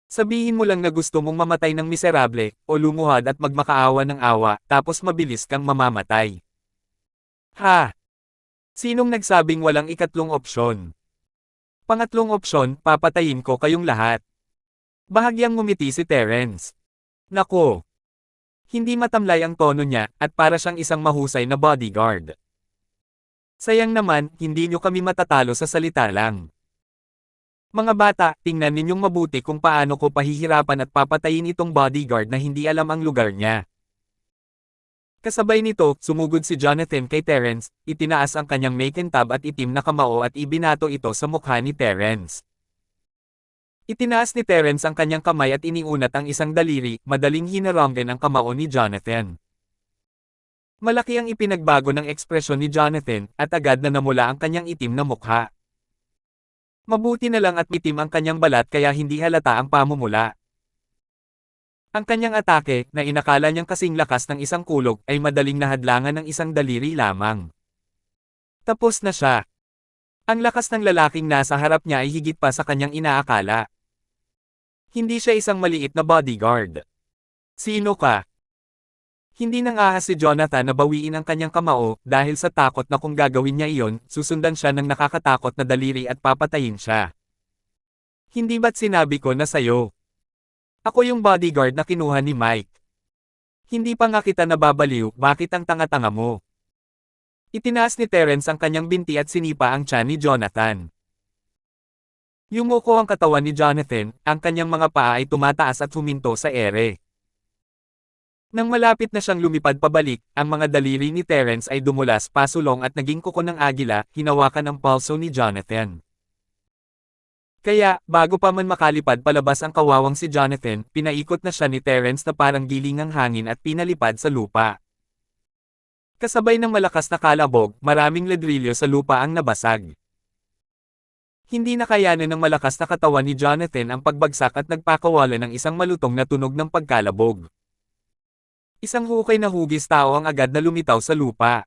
Sabihin mo lang na gusto mong mamatay ng miserable, o lumuhad at magmakaawa ng awa, tapos mabilis kang mamamatay. Ha? Sinong nagsabing walang ikatlong opsyon? Pangatlong opsyon, papatayin ko kayong lahat. Bahagyang ngumiti si Terence. Nako. Hindi matamlay ang tono niya, at para siyang isang mahusay na bodyguard. Sayang naman, hindi nyo kami matatalo sa salita lang. Mga bata, tingnan ninyong mabuti kung paano ko pahihirapan at papatayin itong bodyguard na hindi alam ang lugar niya. Kasabay nito, sumugod si Jonathan kay Terence, itinaas ang kanyang makintab at itim na kamao at ibinato ito sa mukha ni Terence. Itinaas ni Terence ang kanyang kamay at iniunat ang isang daliri, madaling hinaranggan ang kamao ni Jonathan. Malaki ang ipinagbago ng ekspresyon ni Jonathan, at agad na namula ang kanyang itim na mukha. Mabuti na lang at itim ang kanyang balat kaya hindi halata ang pamumula. Ang kanyang atake, na inakala niyang kasing lakas ng isang kulog, ay madaling nahadlangan ng isang daliri lamang. Tapos na siya. Ang lakas ng lalaking nasa harap niya ay higit pa sa kanyang inaakala. Hindi siya isang maliit na bodyguard. Sino ka? Hindi nang ahas si Jonathan na bawiin ang kanyang kamao, dahil sa takot na kung gagawin niya iyon, susundan siya ng nakakatakot na daliri at papatayin siya. Hindi ba't sinabi ko na sayo? Ako yung bodyguard na kinuha ni Mike. Hindi pa nga kita nababaliw, bakit ang tanga-tanga mo? Itinaas ni Terence ang kanyang binti at sinipa ang tiyan ni Jonathan. Yumuko ang katawan ni Jonathan, ang kanyang mga paa ay tumataas at huminto sa ere. Nang malapit na siyang lumipad pabalik, ang mga daliri ni Terence ay dumulas pasulong at naging kuko ng agila, hinawakan ang pulso ni Jonathan. Kaya, bago pa man makalipad palabas ang kawawang si Jonathan, pinaikot na siya ni Terence na parang giling ang hangin at pinalipad sa lupa. Kasabay ng malakas na kalabog, maraming ladrilyo sa lupa ang nabasag. Hindi nakayanan ng malakas na katawan ni Jonathan ang pagbagsak at nagpakawala ng isang malutong na tunog ng pagkalabog. Isang hukay na hugis tao ang agad na lumitaw sa lupa.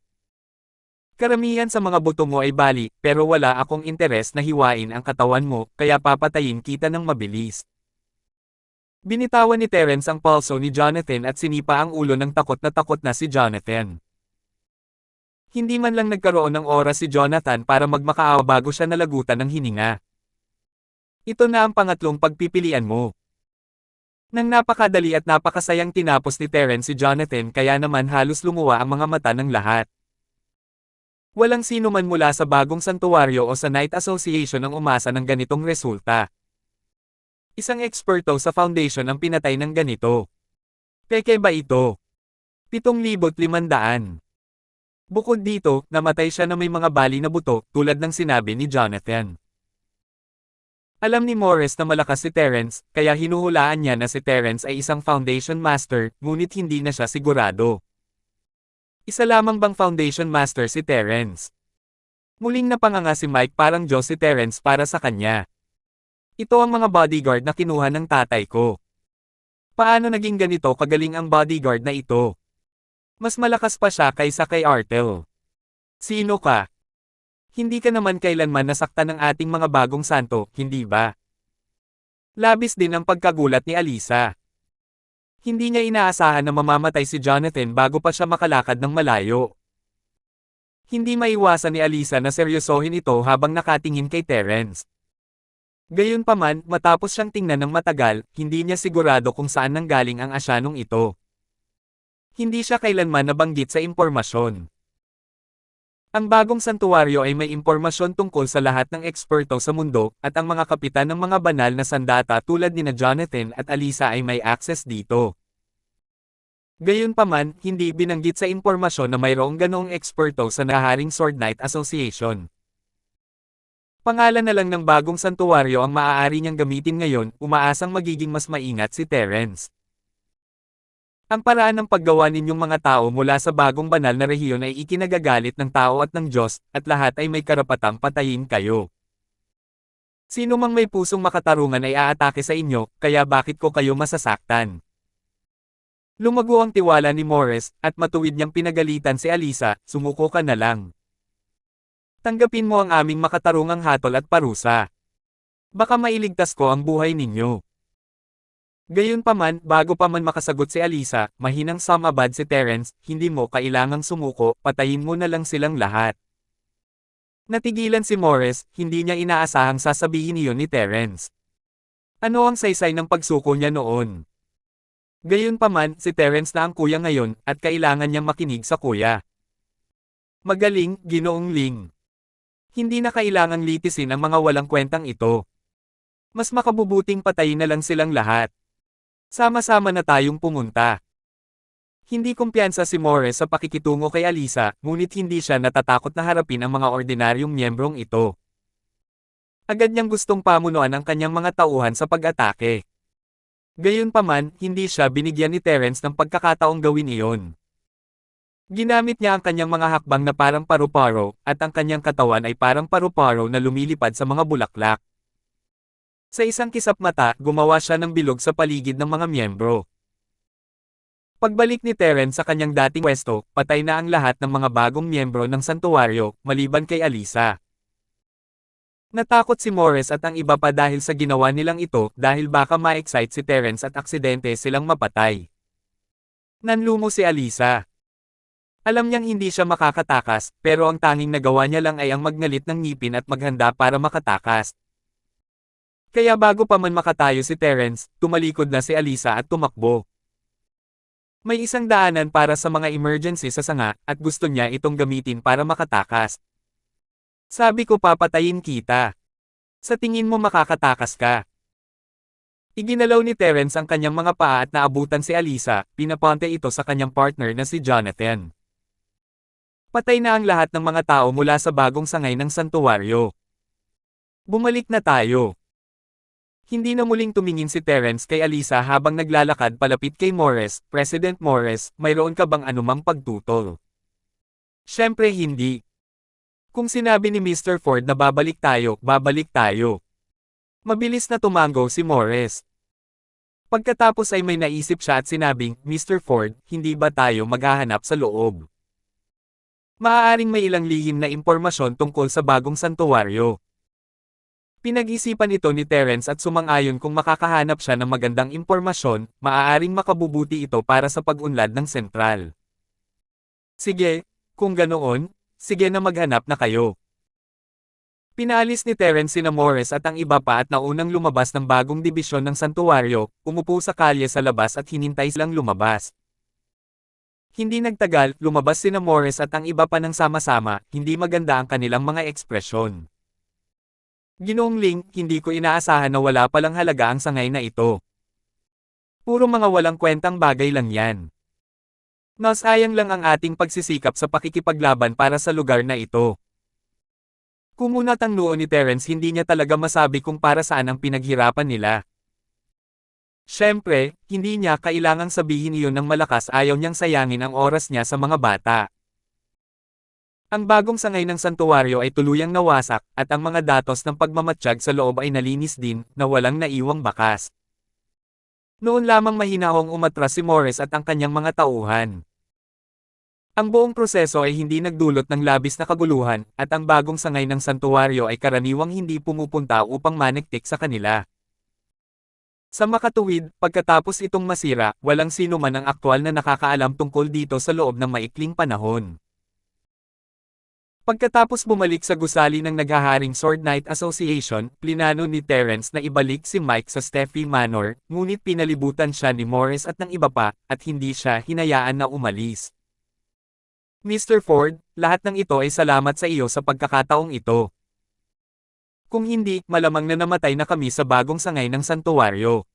Karamihan sa mga buto mo ay bali, pero wala akong interes na hiwain ang katawan mo, kaya papatayin kita ng mabilis. Binitawan ni Terence ang pulso ni Jonathan at sinipa ang ulo ng takot na si Jonathan. Hindi man lang nagkaroon ng oras si Jonathan para magmakaawa bago siya nalagutan ng hininga. Ito na ang pangatlong pagpipilian mo. Nang napakadali at napakasayang tinapos ni Terence si Jonathan kaya naman halos lumuwa ang mga mata ng lahat. Walang sino man mula sa bagong santuwaryo o sa Knight Association ang umasa ng ganitong resulta. Isang eksperto sa foundation ang pinatay ng ganito. Peke ba ito? 7,500. Bukod dito, namatay siya na may mga bali na buto, tulad ng sinabi ni Jonathan. Alam ni Morris na malakas si Terence, kaya hinuhulaan niya na si Terence ay isang Foundation Master, ngunit hindi na siya sigurado. Isa lamang bang Foundation Master si Terence? Muling napanganga si Mike parang Diyos si Terence para sa kanya. Ito ang mga bodyguard na kinuha ng tatay ko. Paano naging ganito kagaling ang bodyguard na ito? Mas malakas pa siya kaysa kay Artel. Sino ka? Hindi ka naman kailanman nasaktan ng ating mga bagong santo, hindi ba? Labis din ang pagkagulat ni Alisa. Hindi niya inaasahan na mamamatay si Jonathan bago pa siya makalakad ng malayo. Hindi maiwasan ni Alisa na seryosohin ito habang nakatingin kay Terence. Gayunpaman, matapos siyang tingnan ng matagal, hindi niya sigurado kung saan nanggaling ang asyanong ito. Hindi siya kailanman nabanggit sa impormasyon. Ang bagong santuwaryo ay may impormasyon tungkol sa lahat ng eksperto sa mundo, at ang mga kapitan ng mga banal na sandata tulad nina Jonathan at Alisa ay may access dito. Gayunpaman, hindi binanggit sa impormasyon na mayroong ganoong eksperto sa naharing Sword Knight Association. Pangalan na lang ng bagong santuwaryo ang maaari niyang gamitin ngayon, umaasang magiging mas maingat si Terence. Ang paraan ng paggawa ninyong mga tao mula sa bagong banal na rehiyon ay ikinagagalit ng tao at ng Diyos, at lahat ay may karapatang patayin kayo. Sino mang may pusong makatarungan ay aatake sa inyo, kaya bakit ko kayo masasaktan? Lumago ang tiwala ni Morris, at matuwid niyang pinagalitan si Alisa, sumuko ka na lang. Tanggapin mo ang aming makatarungang hatol at parusa. Baka mailigtas ko ang buhay ninyo. Gayunpaman, bago pa man makasagot si Alisa, mahinang sumabad si Terence, hindi mo kailangang sumuko, patayin mo na lang silang lahat. Natigilan si Morris, hindi niya inaasahang sasabihin iyon ni Terence. Ano ang saysay ng pagsuko niya noon? Gayunpaman, si Terence na ang kuya ngayon, at kailangan niyang makinig sa kuya. Magaling, Ginoong Ling. Hindi na kailangang litisin ang mga walang kwentang ito. Mas makabubuting patayin na lang silang lahat. Sama-sama na tayong pumunta. Hindi kumpiyansa si Morris sa pakikitungo kay Alisa, ngunit hindi siya natatakot na harapin ang mga ordinaryong miyembrong ito. Agad niyang gustong pamunuan ang kanyang mga tauhan sa pag-atake. Gayunpaman, hindi siya binigyan ni Terence ng pagkakataong gawin iyon. Ginamit niya ang kanyang mga hakbang na parang paru-paro, at ang kanyang katawan ay parang paru-paro na lumilipad sa mga bulaklak. Sa isang kisap mata, gumawa siya ng bilog sa paligid ng mga miyembro. Pagbalik ni Terence sa kanyang dating pwesto, patay na ang lahat ng mga bagong miyembro ng santuwaryo, maliban kay Alisa. Natakot si Morris at ang iba pa dahil sa ginawa nilang ito, dahil baka ma-excite si Terence at aksidente silang mapatay. Nanlumo si Alisa. Alam niyang hindi siya makakatakas, pero ang tanging nagawa niya lang ay ang magngalit ng ngipin at maghanda para makatakas. Kaya bago pa man makatayo si Terence, tumalikod na si Alisa at tumakbo. May isang daanan para sa mga emergency sa sanga, at gusto niya itong gamitin para makatakas. Sabi ko papatayin kita. Sa tingin mo makakatakas ka. Iginalaw ni Terence ang kanyang mga paa at naabutan si Alisa, pinaponte ito sa kanyang partner na si Jonathan. Patay na ang lahat ng mga tao mula sa bagong sangay ng santuwaryo. Bumalik na tayo. Hindi na muling tumingin si Terence kay Alisa habang naglalakad palapit kay Morris. President Morris, mayroon ka bang anumang pagtutol? Siyempre hindi. Kung sinabi ni Mr. Ford na babalik tayo, babalik tayo. Mabilis na tumango si Morris. Pagkatapos ay may naisip siya at sinabing, Mr. Ford, hindi ba tayo maghahanap sa loob? Maaaring may ilang lihim na impormasyon tungkol sa bagong santuwaryo. Pinag-isipan ito ni Terence at sumang-ayon kung makakahanap siya ng magandang impormasyon, maaaring makabubuti ito para sa pag-unlad ng sentral. Sige, kung ganoon, sige na maghanap na kayo. Pinaalis ni Terence sina Morris at ang iba pa at naunang lumabas ng bagong dibisyon ng santuwaryo, umupo sa kalye sa labas at hinintay silang lumabas. Hindi nagtagal, lumabas sina Morris at ang iba pa ng sama-sama, hindi maganda ang kanilang mga ekspresyon. Ginoong Ling, hindi ko inaasahan na wala palang halaga ang sangay na ito. Puro mga walang kwentang bagay lang yan. Nasayang lang ang ating pagsisikap sa pakikipaglaban para sa lugar na ito. Kumunat ang noo ni Terence, hindi niya talaga masabi kung para saan ang pinaghirapan nila. Siyempre, hindi niya kailangang sabihin iyon ng malakas, ayaw niyang sayangin ang oras niya sa mga bata. Ang bagong sangay ng santuwaryo ay tuluyang nawasak, at ang mga datos ng pagmamatsyag sa loob ay nalinis din, na walang naiwang bakas. Noon lamang mahinahong umatras si Morris at ang kanyang mga tauhan. Ang buong proseso ay hindi nagdulot ng labis na kaguluhan, at ang bagong sangay ng santuwaryo ay karaniwang hindi pumupunta upang maniktik sa kanila. Sa makatuwid, pagkatapos itong masira, walang sino man ang aktwal na nakakaalam tungkol dito sa loob ng maikling panahon. Pagkatapos bumalik sa gusali ng naghaharing Sword Knight Association, plinano ni Terence na ibalik si Mike sa Steffy Manor, ngunit pinalibutan siya ni Morris at ng iba pa, at hindi siya hinayaan na umalis. Mr. Ford, lahat ng ito ay salamat sa iyo sa pagkakataong ito. Kung hindi, malamang na namatay na kami sa bagong sangay ng santuwaryo.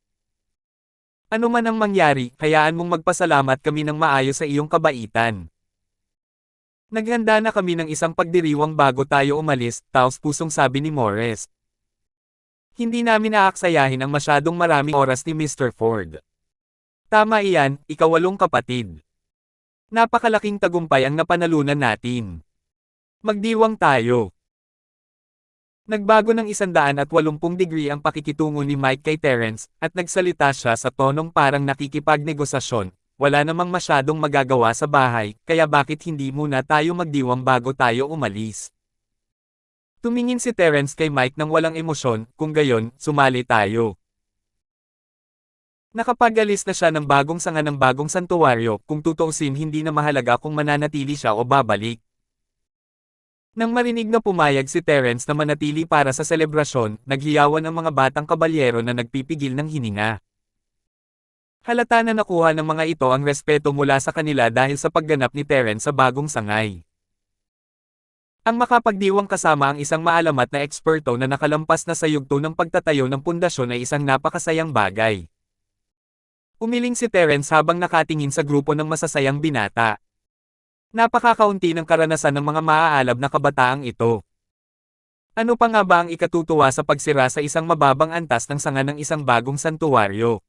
Ano man ang mangyari, hayaan mong magpasalamat kami ng maayos sa iyong kabaitan. Naghanda na kami ng isang pagdiriwang bago tayo umalis, taos-pusong sabi ni Morris. Hindi namin aaksayahin ang masyadong maraming oras ni Mr. Ford. Tama iyan, ikawalong kapatid. Napakalaking tagumpay ang napanalunan natin. Magdiwang tayo. Nagbago ng 180 degree ang pakikitungo ni Mike kay Terence, at nagsalita siya sa tonong parang nakikipagnegosasyon. Wala namang masyadong magagawa sa bahay, kaya bakit hindi muna tayo magdiwang bago tayo umalis? Tumingin si Terence kay Mike nang walang emosyon, kung gayon, sumali tayo. Nakapag-alis na siya ng bagong sanga ng bagong santuwaryo, kung tutuusin hindi na mahalaga kung mananatili siya o babalik. Nang marinig na pumayag si Terence na manatili para sa selebrasyon, naghiyawan ang mga batang kabalyero na nagpipigil ng hininga. Halata na nakuha ng mga ito ang respeto mula sa kanila dahil sa pagganap ni Terence sa bagong sangay. Ang makapagdiwang kasama ang isang maalamat na eksperto na nakalampas na sa yugto ng pagtatayo ng pundasyon ay isang napakasayang bagay. Umiling si Terence habang nakatingin sa grupo ng masasayang binata. Napakakaunti ng karanasan ng mga maaalab na kabataang ito. Ano pa nga ba ang ikatutuwa sa pagsira sa isang mababang antas ng sanga ng isang bagong santuwaryo?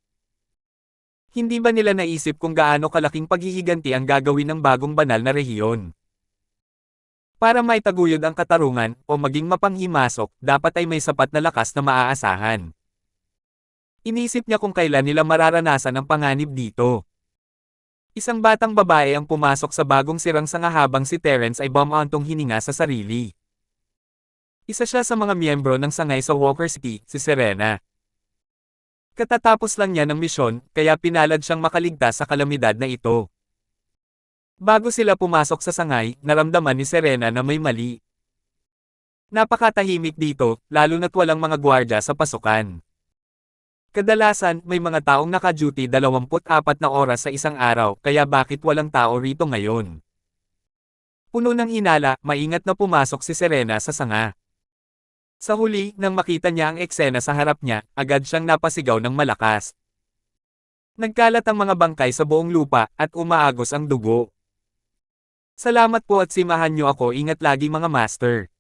Hindi ba nila naisip kung gaano kalaking paghihiganti ang gagawin ng bagong banal na rehiyon? Para maitaguyod ang katarungan, o maging mapanghimasok, dapat ay may sapat na lakas na maaasahan. Inisip niya kung kailan nila mararanasan ang panganib dito. Isang batang babae ang pumasok sa bagong sirang sanga habang si Terence ay bumantong hininga sa sarili. Isa siya sa mga miyembro ng sangay sa Walker City, si Serena. Katatapos lang niya ng misyon, kaya pinalad siyang makaligtas sa kalamidad na ito. Bago sila pumasok sa sangay, naramdaman ni Serena na may mali. Napakatahimik dito, lalo na't walang mga gwardya sa pasukan. Kadalasan, may mga taong naka-duty 24 na oras sa isang araw, kaya bakit walang tao rito ngayon? Puno ng hinala, maingat na pumasok si Serena sa sanga. Sa huli, nang makita niya ang eksena sa harap niya, agad siyang napasigaw ng malakas. Nagkalat ang mga bangkay sa buong lupa, at umaagos ang dugo. Salamat po at simahan niyo ako, ingat lagi mga master.